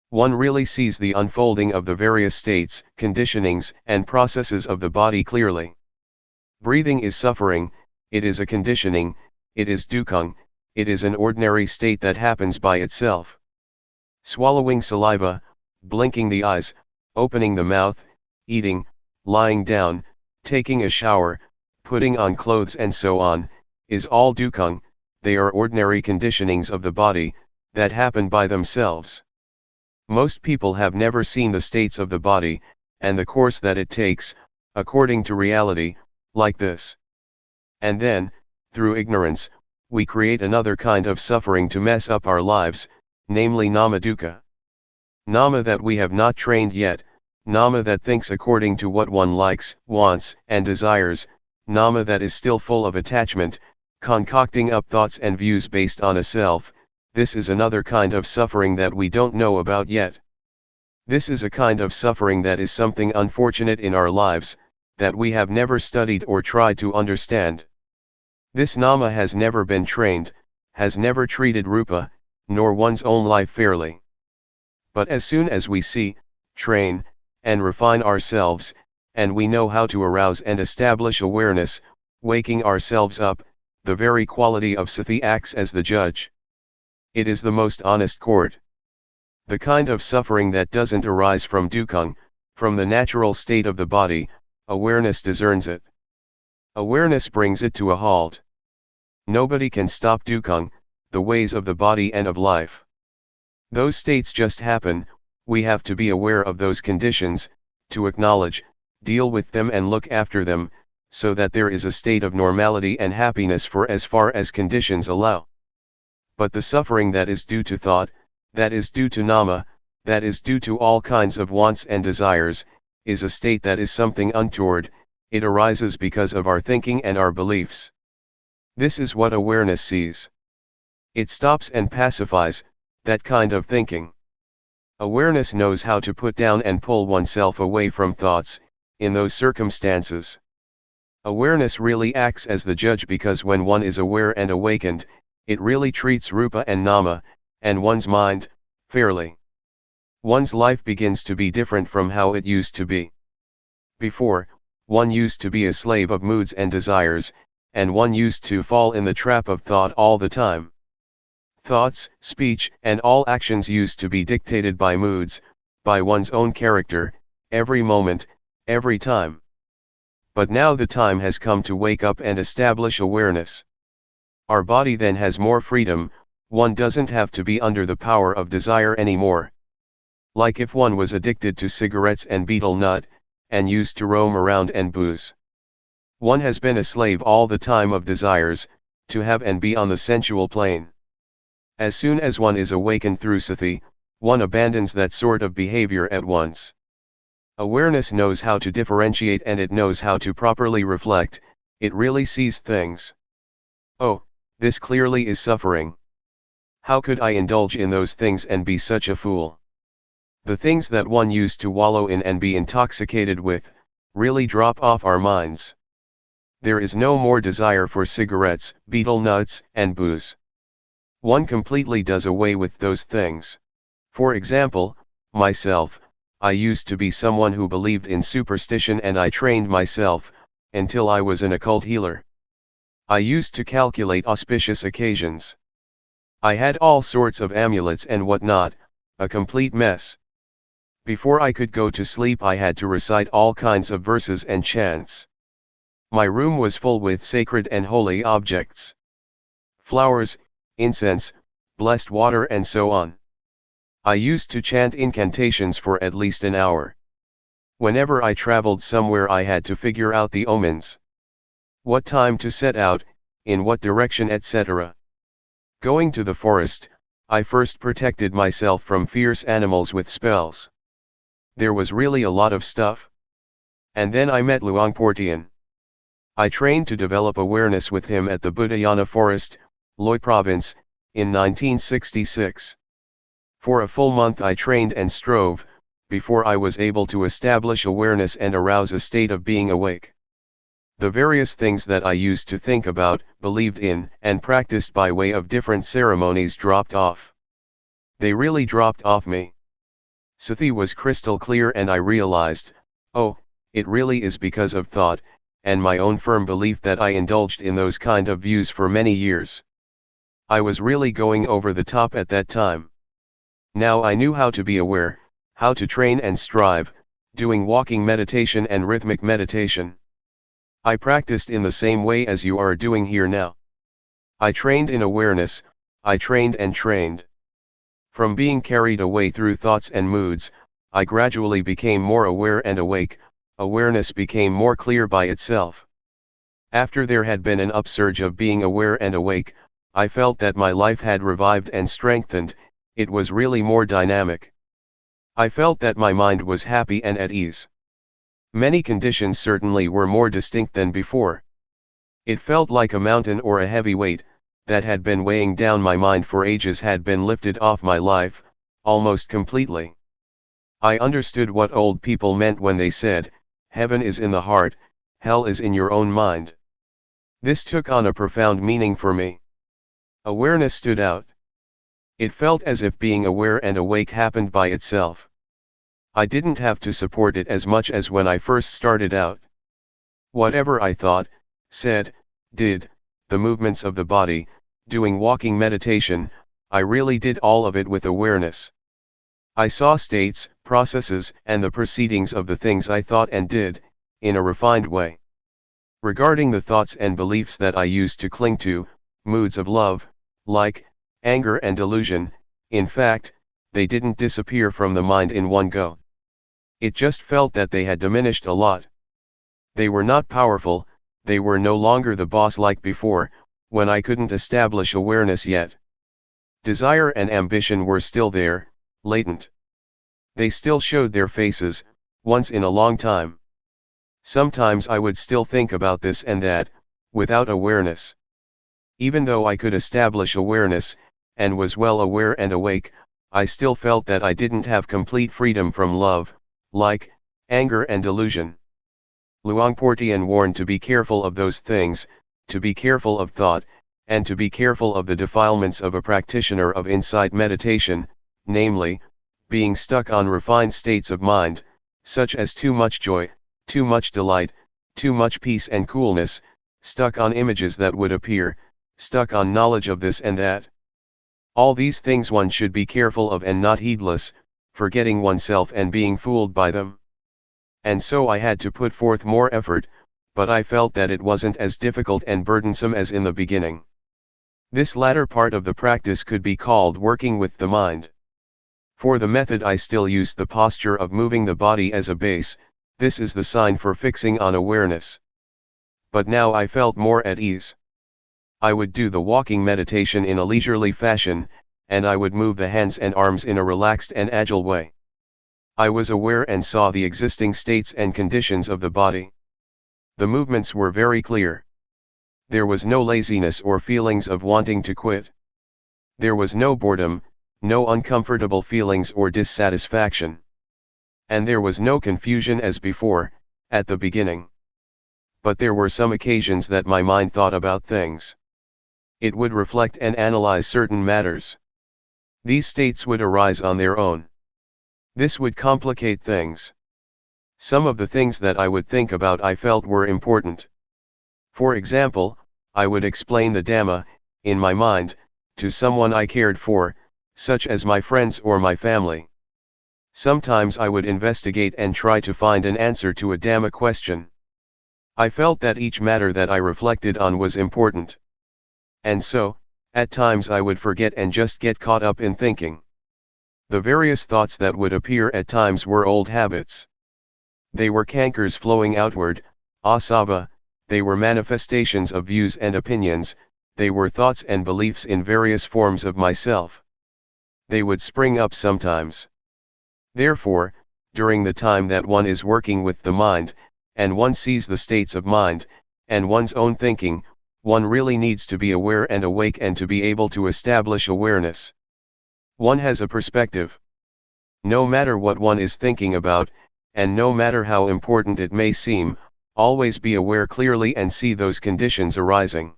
One really sees the unfolding of the various states, conditionings, and processes of the body clearly. Breathing is suffering, it is a conditioning, it is dukkha, it is an ordinary state that happens by itself. Swallowing saliva, blinking the eyes, opening the mouth, eating, lying down, taking a shower, putting on clothes and so on, is all dukkha. They are ordinary conditionings of the body, that happen by themselves. Most people have never seen the states of the body, and the course that it takes, according to reality, like this. And then, through ignorance, we create another kind of suffering to mess up our lives, namely nama dukkha. Nama that we have not trained yet, nama that thinks according to what one likes, wants, and desires, nama that is still full of attachment, concocting up thoughts and views based on a self. This is another kind of suffering that we don't know about yet. This is a kind of suffering that is something unfortunate in our lives, that we have never studied or tried to understand. This nama has never been trained, has never treated rupa, nor one's own life fairly. But as soon as we see, train, and refine ourselves, and we know how to arouse and establish awareness, waking ourselves up, the very quality of sati acts as the judge. It is the most honest court. The kind of suffering that doesn't arise from dukkha, from the natural state of the body, awareness discerns it. Awareness brings it to a halt. Nobody can stop dukkha, the ways of the body and of life. Those states just happen. We have to be aware of those conditions, to acknowledge, deal with them and look after them, so that there is a state of normality and happiness for as far as conditions allow. But the suffering that is due to thought, that is due to nama, that is due to all kinds of wants and desires, is a state that is something untoward. It arises because of our thinking and our beliefs. This is what awareness sees. It stops and pacifies that kind of thinking. Awareness knows how to put down and pull oneself away from thoughts, in those circumstances. Awareness really acts as the judge because when one is aware and awakened, it really treats rupa and nama, and one's mind, fairly. One's life begins to be different from how it used to be. Before, one used to be a slave of moods and desires, and one used to fall in the trap of thought all the time. Thoughts, speech, and all actions used to be dictated by moods, by one's own character, every moment, every time. But now the time has come to wake up and establish awareness. Our body then has more freedom. One doesn't have to be under the power of desire anymore. Like if one was addicted to cigarettes and betel nut, and used to roam around and booze. One has been a slave all the time of desires, to have and be on the sensual plane. As soon as one is awakened through sati, one abandons that sort of behavior at once. Awareness knows how to differentiate and it knows how to properly reflect. It really sees things. Oh, this clearly is suffering. How could I indulge in those things and be such a fool? The things that one used to wallow in and be intoxicated with, really drop off our minds. There is no more desire for cigarettes, betel nuts, and booze. One completely does away with those things. For example, myself, I used to be someone who believed in superstition and I trained myself, until I was an occult healer. I used to calculate auspicious occasions. I had all sorts of amulets and whatnot, a complete mess. Before I could go to sleep I had to recite all kinds of verses and chants. My room was full with sacred and holy objects. Flowers, incense, blessed water and so on. I used to chant incantations for at least an hour. Whenever I traveled somewhere I had to figure out the omens. What time to set out, in what direction etc. Going to the forest, I first protected myself from fierce animals with spells. There was really a lot of stuff. And then I met Luangpor Teean. I trained to develop awareness with him at the Budayana Forest, Loi Province, in 1966. For a full month I trained and strove, before I was able to establish awareness and arouse a state of being awake. The various things that I used to think about, believed in, and practiced by way of different ceremonies dropped off. They really dropped off me. Sati was crystal clear and I realized, oh, it really is because of thought, and my own firm belief that I indulged in those kind of views for many years. I was really going over the top at that time. Now I knew how to be aware, how to train and strive, doing walking meditation and rhythmic meditation. I practiced in the same way as you are doing here now. I trained in awareness, I trained and trained. From being carried away through thoughts and moods, I gradually became more aware and awake. Awareness became more clear by itself. After there had been an upsurge of being aware and awake, I felt that my life had revived and strengthened. It was really more dynamic. I felt that my mind was happy and at ease. Many conditions certainly were more distinct than before. It felt like a mountain or a heavy weight, that had been weighing down my mind for ages had been lifted off my life, almost completely. I understood what old people meant when they said, "Heaven is in the heart, hell is in your own mind." This took on a profound meaning for me. Awareness stood out. It felt as if being aware and awake happened by itself. I didn't have to support it as much as when I first started out. Whatever I thought, said, did, the movements of the body, doing walking meditation, I really did all of it with awareness. I saw states, processes, and the proceedings of the things I thought and did, in a refined way. Regarding the thoughts and beliefs that I used to cling to, moods of love, like, anger and delusion, in fact, they didn't disappear from the mind in one go. It just felt that they had diminished a lot. They were not powerful, they were no longer the boss like before, when I couldn't establish awareness yet. Desire and ambition were still there, latent. They still showed their faces, once in a long time. Sometimes I would still think about this and that, without awareness. Even though I could establish awareness, and was well aware and awake, I still felt that I didn't have complete freedom from love, like, anger and delusion. Luangpor Teean warned to be careful of those things, to be careful of thought, and to be careful of the defilements of a practitioner of insight meditation, namely, being stuck on refined states of mind, such as too much joy, too much delight, too much peace and coolness, stuck on images that would appear, stuck on knowledge of this and that. All these things one should be careful of and not heedless, forgetting oneself and being fooled by them. And so I had to put forth more effort, but I felt that it wasn't as difficult and burdensome as in the beginning. This latter part of the practice could be called working with the mind. For the method I still used the posture of moving the body as a base. This is the sign for fixing on awareness. But now I felt more at ease. I would do the walking meditation in a leisurely fashion, and I would move the hands and arms in a relaxed and agile way. I was aware and saw the existing states and conditions of the body. The movements were very clear. There was no laziness or feelings of wanting to quit. There was no boredom, no uncomfortable feelings or dissatisfaction. And there was no confusion as before, at the beginning. But there were some occasions that my mind thought about things. It would reflect and analyze certain matters. These states would arise on their own. This would complicate things. Some of the things that I would think about I felt were important. For example, I would explain the Dhamma, in my mind, to someone I cared for, such as my friends or my family. Sometimes I would investigate and try to find an answer to a Dhamma question. I felt that each matter that I reflected on was important. And so, at times I would forget and just get caught up in thinking. The various thoughts that would appear at times were old habits. They were cankers flowing outward, asava, they were manifestations of views and opinions, they were thoughts and beliefs in various forms of myself. They would spring up sometimes. Therefore, during the time that one is working with the mind, and one sees the states of mind, and one's own thinking, one really needs to be aware and awake and to be able to establish awareness. One has a perspective. No matter what one is thinking about, and no matter how important it may seem, always be aware clearly and see those conditions arising.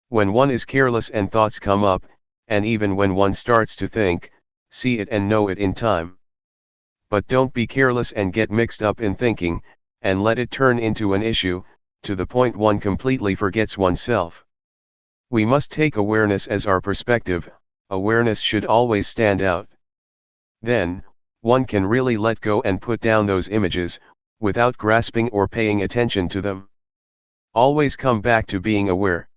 When one is careless and thoughts come up, and even when one starts to think, see it and know it in time. But don't be careless and get mixed up in thinking, and let it turn into an issue, to the point one completely forgets oneself. We must take awareness as our perspective. Awareness should always stand out. Then, one can really let go and put down those images, without grasping or paying attention to them. Always come back to being aware.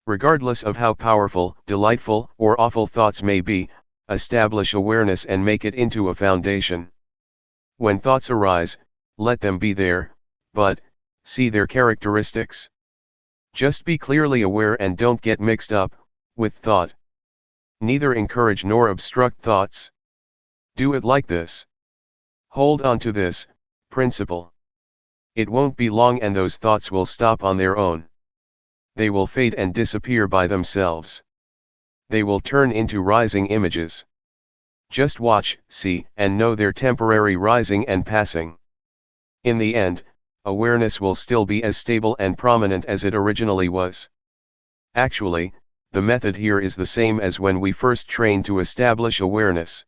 Regardless of how powerful, delightful, or awful thoughts may be, establish awareness and make it into a foundation. When thoughts arise, let them be there, but see their characteristics. Just be clearly aware and don't get mixed up with thought. Neither encourage nor obstruct thoughts. Do it like this. Hold on to this principle. It won't be long and those thoughts will stop on their own. They will fade and disappear by themselves. They will turn into rising images. Just watch, see, and know their temporary rising and passing. In the end, awareness will still be as stable and prominent as it originally was. Actually, the method here is the same as when we first trained to establish awareness.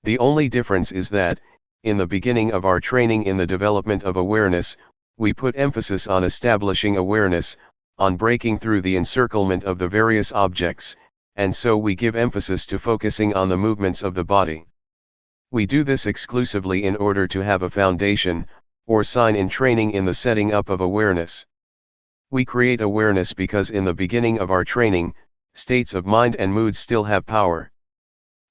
The only difference is that, in the beginning of our training in the development of awareness, we put emphasis on establishing awareness, on breaking through the encirclement of the various objects, and so we give emphasis to focusing on the movements of the body. We do this exclusively in order to have a foundation, or sign in training in the setting up of awareness. We create awareness because in the beginning of our training, states of mind and mood still have power.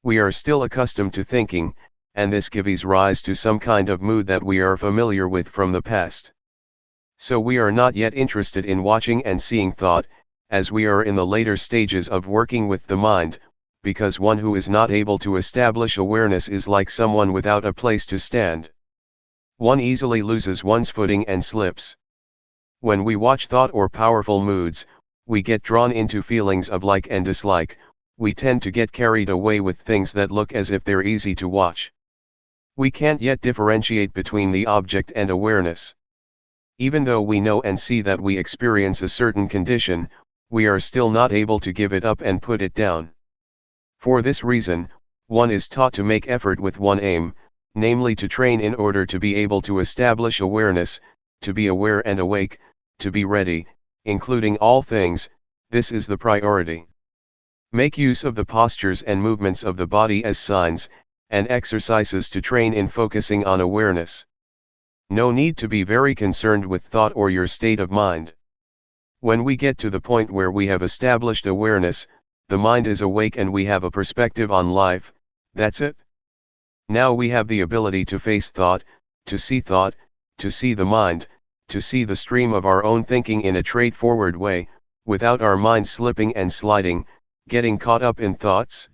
We are still accustomed to thinking, and this gives rise to some kind of mood that we are familiar with from the past. So we are not yet interested in watching and seeing thought, as we are in the later stages of working with the mind, because one who is not able to establish awareness is like someone without a place to stand. One easily loses one's footing and slips. When we watch thought or powerful moods, we get drawn into feelings of like and dislike. We tend to get carried away with things that look as if they're easy to watch. We can't yet differentiate between the object and awareness. Even though we know and see that we experience a certain condition, we are still not able to give it up and put it down. For this reason, one is taught to make effort with one aim, namely to train in order to be able to establish awareness, to be aware and awake, to be ready, including all things. This is the priority. Make use of the postures and movements of the body as signs, and exercises to train in focusing on awareness. No need to be very concerned with thought or your state of mind. When we get to the point where we have established awareness, the mind is awake and we have a perspective on life, that's it. Now we have the ability to face thought, to see the mind, to see the stream of our own thinking in a straightforward way, without our mind slipping and sliding, getting caught up in thoughts.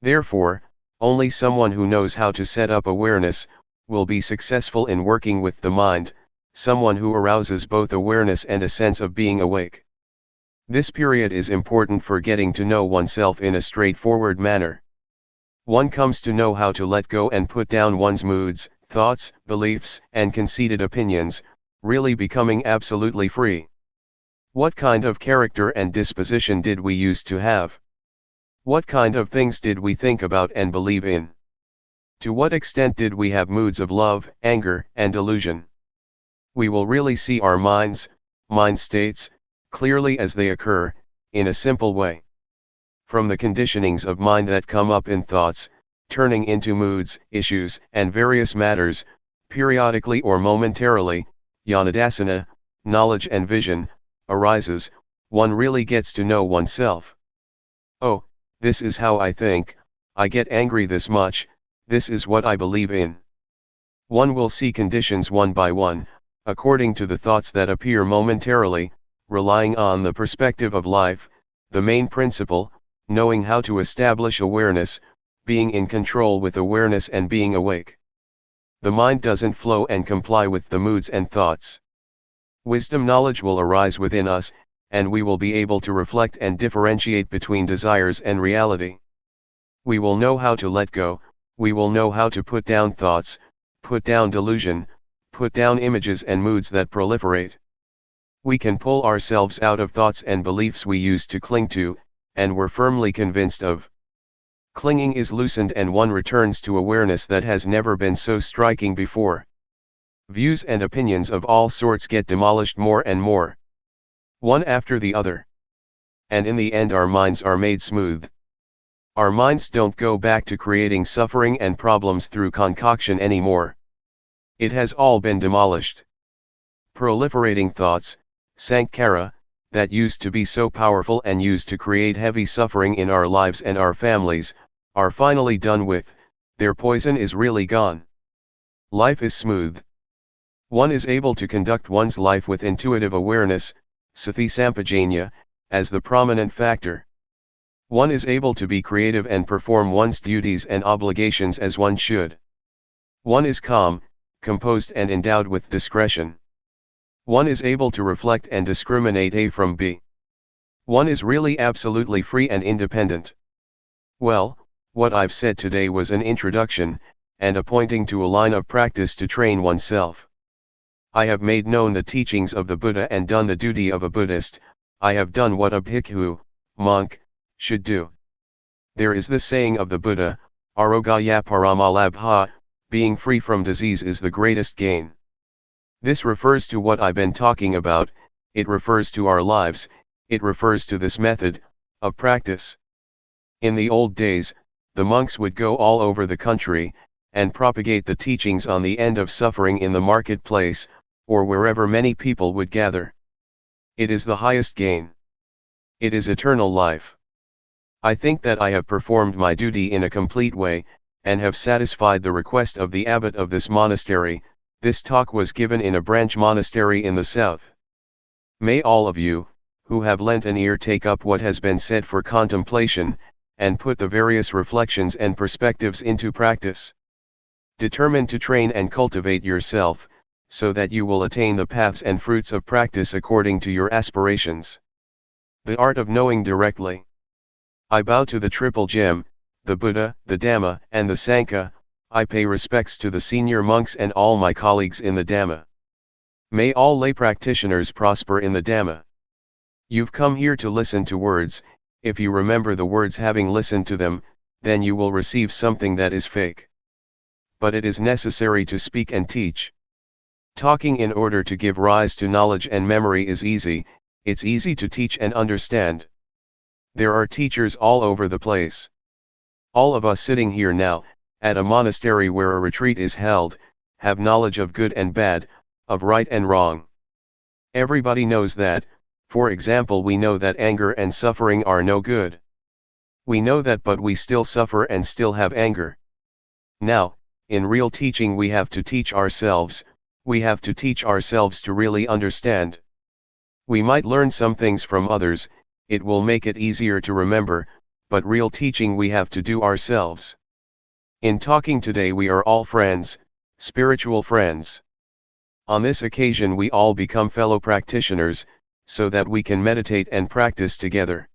Therefore, only someone who knows how to set up awareness will be successful in working with the mind, someone who arouses both awareness and a sense of being awake. This period is important for getting to know oneself in a straightforward manner. One comes to know how to let go and put down one's moods, thoughts, beliefs, and conceited opinions, really becoming absolutely free. What kind of character and disposition did we used to have? What kind of things did we think about and believe in? To what extent did we have moods of love, anger, and delusion? We will really see our minds, mind states, clearly as they occur, in a simple way. From the conditionings of mind that come up in thoughts, turning into moods, issues, and various matters, periodically or momentarily, Yanadasana, knowledge and vision, arises, one really gets to know oneself. Oh, this is how I think, I get angry this much, this is what I believe in. One will see conditions one by one, according to the thoughts that appear momentarily, relying on the perspective of life, the main principle, knowing how to establish awareness, being in control with awareness and being awake. The mind doesn't flow and comply with the moods and thoughts. Wisdom knowledge will arise within us, and we will be able to reflect and differentiate between desires and reality. We will know how to let go, we will know how to put down thoughts, put down delusion, put down images and moods that proliferate. We can pull ourselves out of thoughts and beliefs we used to cling to, and were firmly convinced of. Clinging is loosened and one returns to awareness that has never been so striking before. Views and opinions of all sorts get demolished more and more, one after the other. And in the end our minds are made smooth. Our minds don't go back to creating suffering and problems through concoction anymore. It has all been demolished. Proliferating thoughts, sankhara, that used to be so powerful and used to create heavy suffering in our lives and our families, are finally done with, their poison is really gone. Life is smooth. One is able to conduct one's life with intuitive awareness, sati sampajanya, as the prominent factor. One is able to be creative and perform one's duties and obligations as one should. One is calm, composed and endowed with discretion. One is able to reflect and discriminate A from B. One is really absolutely free and independent. Well, what I've said today was an introduction, and a pointing to a line of practice to train oneself. I have made known the teachings of the Buddha and done the duty of a Buddhist. I have done what a bhikkhu, monk, should do. There is this saying of the Buddha, arogaya paramalabha, being free from disease is the greatest gain. This refers to what I've been talking about, it refers to our lives, it refers to this method of practice. In the old days, the monks would go all over the country, and propagate the teachings on the end of suffering in the marketplace, or wherever many people would gather. It is the highest gain. It is eternal life. I think that I have performed my duty in a complete way, and have satisfied the request of the abbot of this monastery. This talk was given in a branch monastery in the south. May all of you, who have lent an ear, take up what has been said for contemplation, and put the various reflections and perspectives into practice. Determine to train and cultivate yourself, so that you will attain the paths and fruits of practice according to your aspirations. The art of knowing directly. I bow to the triple gem, the Buddha, the Dhamma, and the Sangha. I pay respects to the senior monks and all my colleagues in the Dhamma. May all lay practitioners prosper in the Dhamma. You've come here to listen to words. If you remember the words having listened to them, then you will receive something that is fake. But it is necessary to speak and teach. Talking in order to give rise to knowledge and memory is easy, it's easy to teach and understand. There are teachers all over the place. All of us sitting here now, at a monastery where a retreat is held, have knowledge of good and bad, of right and wrong. Everybody knows that. For example, we know that anger and suffering are no good. We know that, but we still suffer and still have anger. Now, in real teaching we have to teach ourselves, we have to teach ourselves to really understand. We might learn some things from others, it will make it easier to remember, but real teaching we have to do ourselves. In talking today we are all friends, spiritual friends. On this occasion we all become fellow practitioners, so that we can meditate and practice together.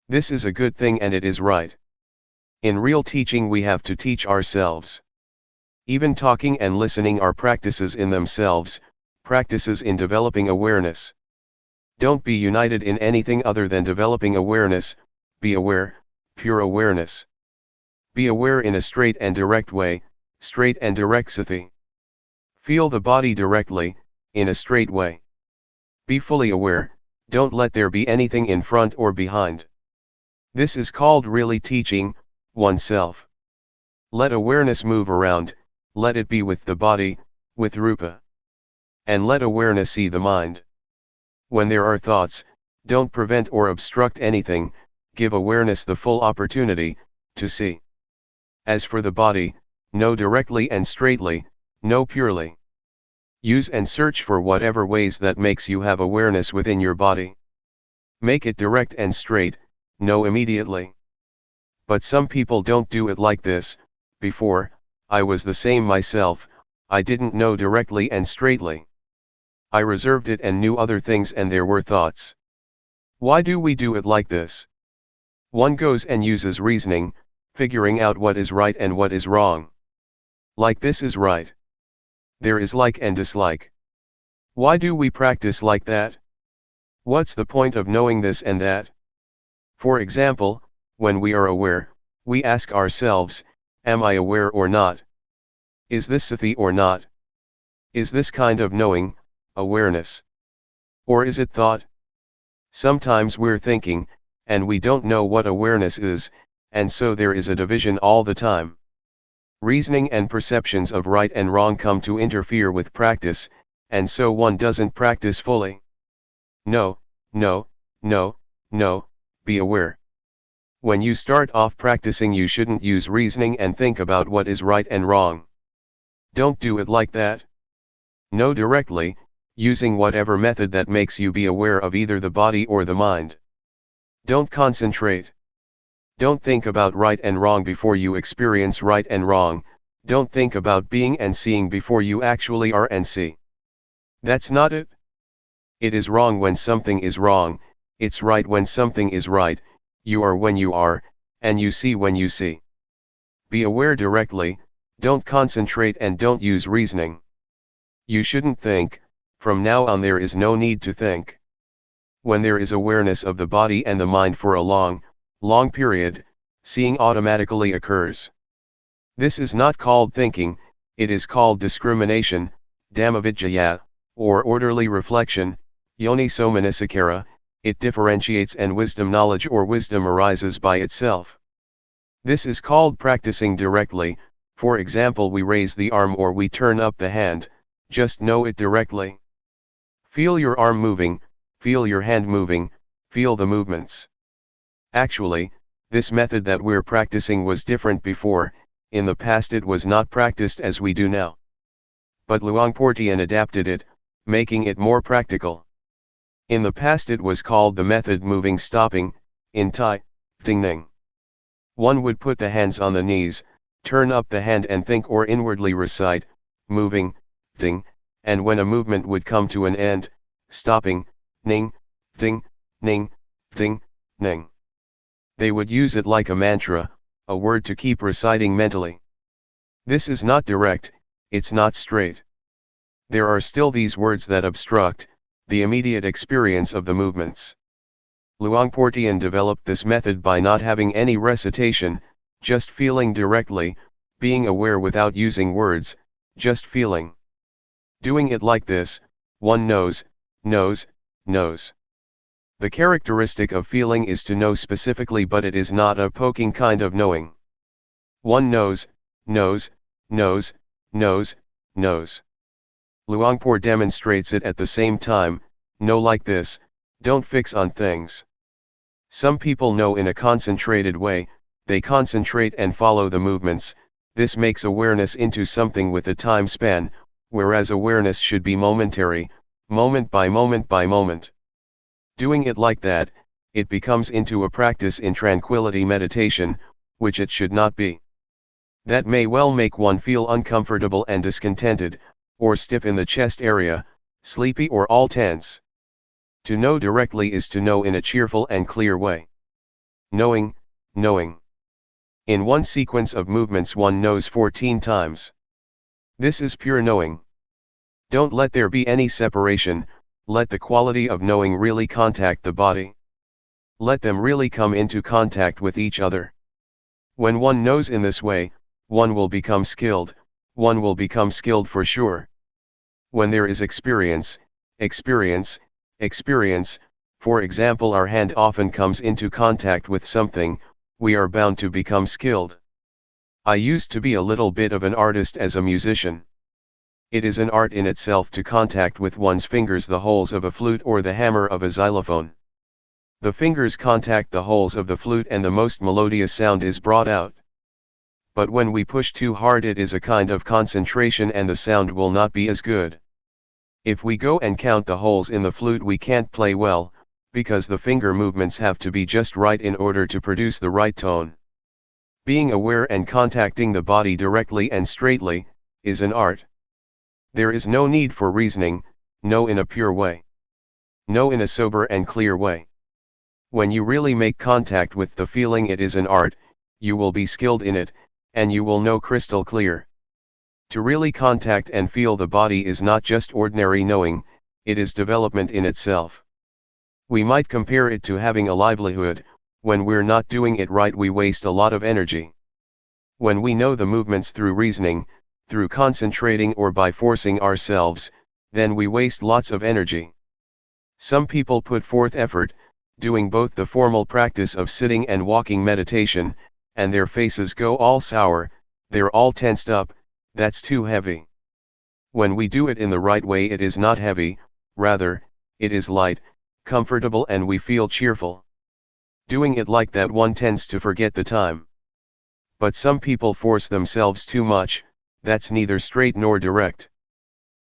This is a good thing and it is right. In real teaching we have to teach ourselves. Even talking and listening are practices in themselves, practices in developing awareness. Don't be united in anything other than developing awareness. Be aware, pure awareness. Be aware in a straight and direct way, straight and direct sati. Feel the body directly, in a straight way. Be fully aware, don't let there be anything in front or behind. This is called really teaching oneself. Let awareness move around, let it be with the body, with rupa. And let awareness see the mind. When there are thoughts, don't prevent or obstruct anything, give awareness the full opportunity to see. As for the body, know directly and straightly, know purely. Use and search for whatever ways that makes you have awareness within your body. Make it direct and straight, know immediately. But some people don't do it like this. Before, I was the same myself, I didn't know directly and straightly. I reserved it and knew other things and there were thoughts. Why do we do it like this? One goes and uses reasoning, figuring out what is right and what is wrong. Like this is right. There is like and dislike. Why do we practice like that? What's the point of knowing this and that? For example, when we are aware, we ask ourselves, am I aware or not? Is this sati or not? Is this kind of knowing, awareness? Or is it thought? Sometimes we're thinking, and we don't know what awareness is, and so there is a division all the time. Reasoning and perceptions of right and wrong come to interfere with practice, and so one doesn't practice fully. No, no, no, no, be aware. When you start off practicing, you shouldn't use reasoning and think about what is right and wrong. Don't do it like that. Know directly, using whatever method that makes you be aware of either the body or the mind. Don't concentrate. Don't think about right and wrong before you experience right and wrong. Don't think about being and seeing before you actually are and see. That's not it. It is wrong when something is wrong, it's right when something is right, you are when you are, and you see when you see. Be aware directly, don't concentrate and don't use reasoning. You shouldn't think, from now on there is no need to think. When there is awareness of the body and the mind for a long period, seeing automatically occurs. This is not called thinking, it is called discrimination, Dhammavidyaya, or orderly reflection, Yoniso manasikara. It differentiates and wisdom knowledge or wisdom arises by itself. This is called practicing directly. For example, we raise the arm or we turn up the hand, just know it directly. Feel your arm moving, feel your hand moving, feel the movements. Actually, this method that we're practicing was different before. In the past it was not practiced as we do now. But Luangpor Teean adapted it, making it more practical. In the past it was called the method moving stopping, in Thai, ting ning. One would put the hands on the knees, turn up the hand and think or inwardly recite, moving, ting, and when a movement would come to an end, stopping, ning, ting, ning, ting, ning. They would use it like a mantra, a word to keep reciting mentally. This is not direct, it's not straight. There are still these words that obstruct the immediate experience of the movements. Luangpor Teean developed this method by not having any recitation, just feeling directly, being aware without using words, just feeling. Doing it like this, one knows. The characteristic of feeling is to know specifically, but it is not a poking kind of knowing. One knows. Luangpor demonstrates it at the same time, know like this, don't fix on things. Some people know in a concentrated way, they concentrate and follow the movements, this makes awareness into something with a time span, whereas awareness should be momentary, moment by moment by moment. Doing it like that, it becomes into a practice in tranquility meditation, which it should not be. That may well make one feel uncomfortable and discontented, or stiff in the chest area, sleepy or all tense. To know directly is to know in a cheerful and clear way. Knowing. In one sequence of movements one knows 14 times. This is pure knowing. Don't let there be any separation, let the quality of knowing really contact the body. Let them really come into contact with each other. When one knows in this way, one will become skilled for sure. When there is experience, for example our hand often comes into contact with something, we are bound to become skilled. I used to be a little bit of an artist as a musician. It is an art in itself to contact with one's fingers the holes of a flute or the hammer of a xylophone. The fingers contact the holes of the flute and the most melodious sound is brought out. But when we push too hard it is a kind of concentration and the sound will not be as good. If we go and count the holes in the flute we can't play well, because the finger movements have to be just right in order to produce the right tone. Being aware and contacting the body directly and straightly, is an art. There is no need for reasoning, know in a pure way. Know in a sober and clear way. When you really make contact with the feeling it is an art, you will be skilled in it, and you will know crystal clear. To really contact and feel the body is not just ordinary knowing, it is development in itself. We might compare it to having a livelihood. When we're not doing it right we waste a lot of energy. When we know the movements through reasoning, through concentrating or by forcing ourselves, then we waste lots of energy. Some people put forth effort, doing both the formal practice of sitting and walking meditation, and their faces go all sour, they're all tensed up, that's too heavy. When we do it in the right way it is not heavy, rather, it is light, comfortable, and we feel cheerful. Doing it like that, one tends to forget the time. But some people force themselves too much, that's neither straight nor direct.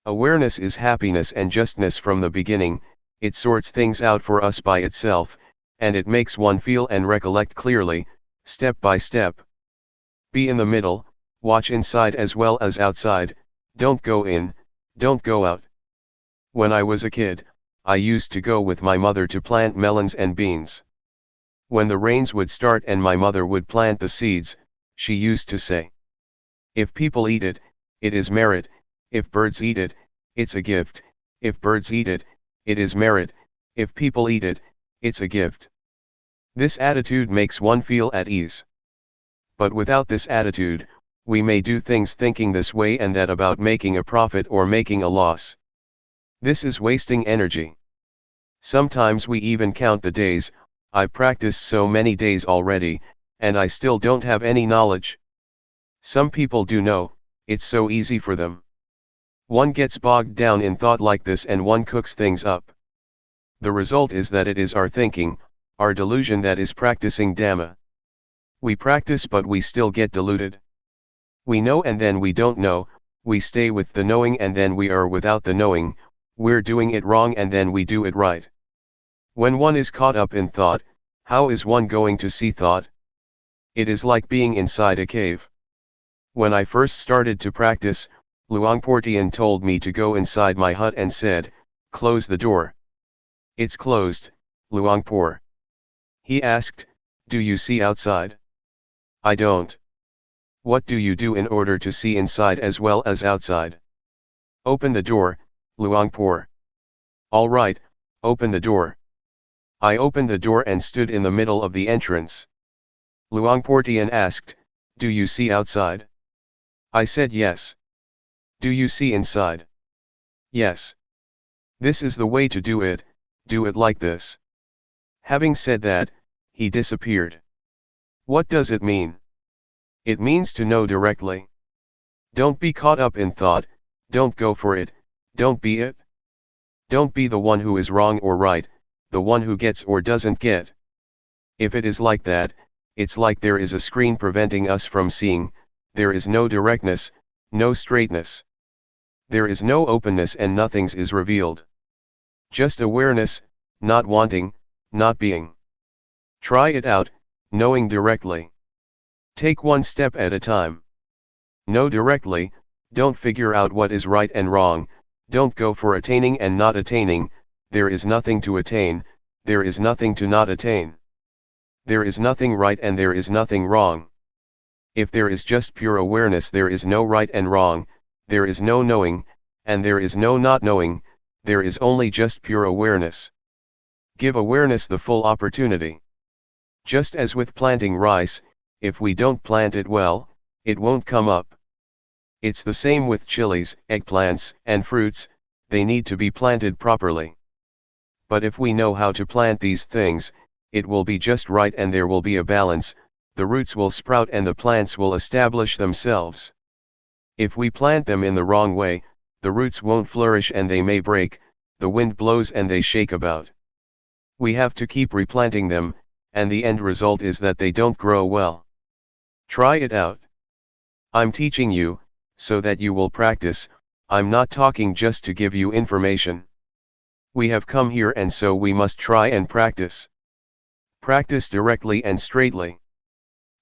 Awareness is happiness and justness from the beginning, it sorts things out for us by itself, and it makes one feel and recollect clearly, step by step. Be in the middle, watch inside as well as outside, don't go in, don't go out. When I was a kid, I used to go with my mother to plant melons and beans. When the rains would start and my mother would plant the seeds, she used to say, "If people eat it, it is merit, if birds eat it, it's a gift, if birds eat it, it is merit, if people eat it, it's a gift." This attitude makes one feel at ease. But without this attitude, we may do things thinking this way and that about making a profit or making a loss. This is wasting energy. Sometimes we even count the days, I've practiced so many days already, and I still don't have any knowledge. Some people do know, it's so easy for them. One gets bogged down in thought like this and one cooks things up. The result is that it is our thinking, our delusion that is practicing Dhamma. We practice but we still get deluded. We know and then we don't know, we stay with the knowing and then we are without the knowing, we're doing it wrong and then we do it right. When one is caught up in thought, how is one going to see thought? It is like being inside a cave. When I first started to practice, Luangpor Teean told me to go inside my hut and said, "Close the door." "It's closed, Luangpor." He asked, "Do you see outside?" "I don't." "What do you do in order to see inside as well as outside?" "Open the door, Luangpor." "All right, open the door." I opened the door and stood in the middle of the entrance. Luangpor Teean asked, "Do you see outside?" I said yes. "Do you see inside?" "Yes." "This is the way to do it like this." Having said that, he disappeared. What does it mean? It means to know directly. Don't be caught up in thought, don't go for it, don't be it. Don't be the one who is wrong or right, the one who gets or doesn't get. If it is like that, it's like there is a screen preventing us from seeing, there is no directness, no straightness. There is no openness and nothing is revealed. Just awareness, not wanting, not being. Try it out, knowing directly. Take one step at a time. Know directly, don't figure out what is right and wrong, don't go for attaining and not attaining, there is nothing to attain, there is nothing to not attain. There is nothing right and there is nothing wrong. If there is just pure awareness, there is no right and wrong, there is no knowing, and there is no not knowing, there is only just pure awareness. Give awareness the full opportunity. Just as with planting rice, if we don't plant it well, it won't come up. It's the same with chilies, eggplants, and fruits, they need to be planted properly. But if we know how to plant these things, it will be just right and there will be a balance, the roots will sprout and the plants will establish themselves. If we plant them in the wrong way, the roots won't flourish and they may break, the wind blows and they shake about. We have to keep replanting them, and the end result is that they don't grow well. Try it out. I'm teaching you, so that you will practice, I'm not talking just to give you information. We have come here and so we must try and practice. Practice directly and straightly.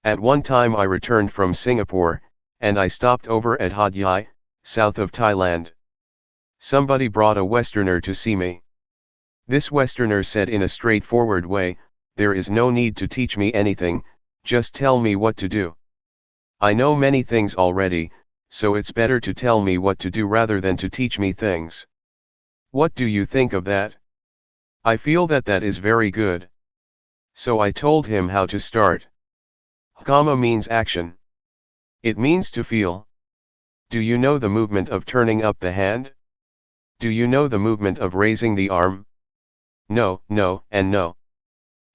At one time I returned from Singapore, and I stopped over at Hat Yai, south of Thailand. Somebody brought a Westerner to see me. This Westerner said in a straightforward way, "There is no need to teach me anything, just tell me what to do. I know many things already, so it's better to tell me what to do rather than to teach me things." What do you think of that? I feel that that is very good. So I told him how to start. Kamma means action. It means to feel. Do you know the movement of turning up the hand? Do you know the movement of raising the arm? No, no, and no.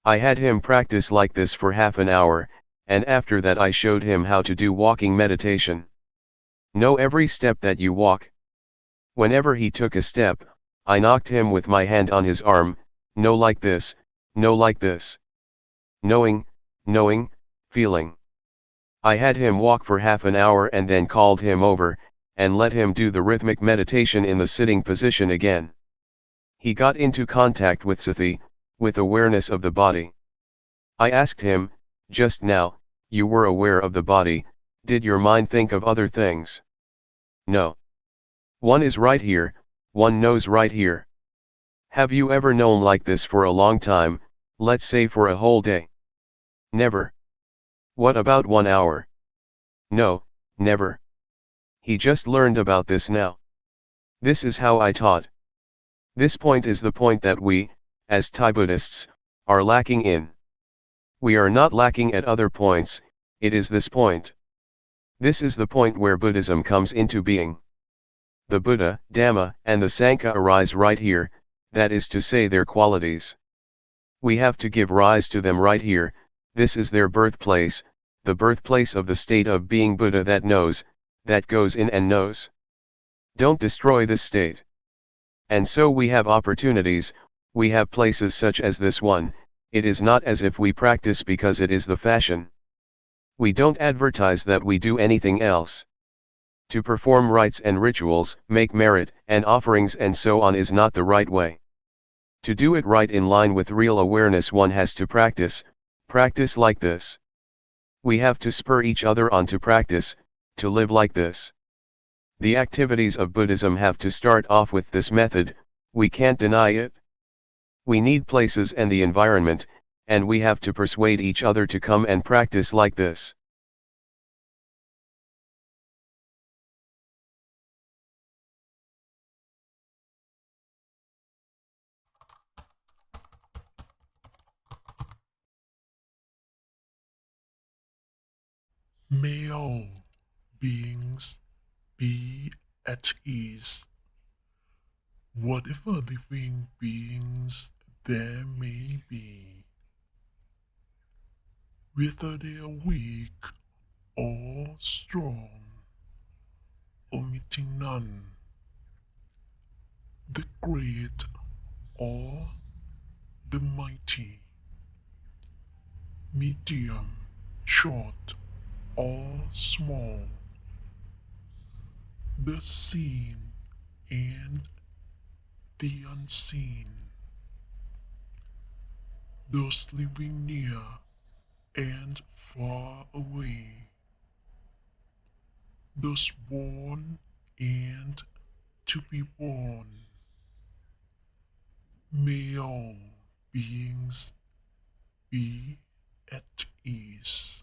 I had him practice like this for half an hour, and after that I showed him how to do walking meditation. Know every step that you walk. Whenever he took a step, I knocked him with my hand on his arm, no like this, no like this. Knowing, knowing, feeling. I had him walk for half an hour and then called him over, and let him do the rhythmic meditation in the sitting position again. He got into contact with sati, with awareness of the body. I asked him, just now, you were aware of the body, did your mind think of other things? No. One is right here, one knows right here. Have you ever known like this for a long time, let's say for a whole day? Never. What about 1 hour? No, never. He just learned about this now. This is how I taught. This point is the point that we, as Thai Buddhists, are lacking in. We are not lacking at other points, it is this point. This is the point where Buddhism comes into being. The Buddha, Dhamma, and the Sangha arise right here, that is to say their qualities. We have to give rise to them right here, this is their birthplace, the birthplace of the state of being Buddha that knows, that goes in and knows. Don't destroy this state. And so we have opportunities, we have places such as this one, it is not as if we practice because it is the fashion. We don't advertise that we do anything else. To perform rites and rituals, make merit and offerings and so on is not the right way. To do it right in line with real awareness one has to practice like this. We have to spur each other on to practice, to live like this. The activities of Buddhism have to start off with this method, we can't deny it. We need places and the environment, and we have to persuade each other to come and practice like this. May all beings be at ease. Whatever living beings there may be, whether they are weak or strong, omitting none, the great or the mighty, medium, short or small, the seen and the unseen, those living near and far away, those born and to be born. May all beings be at ease.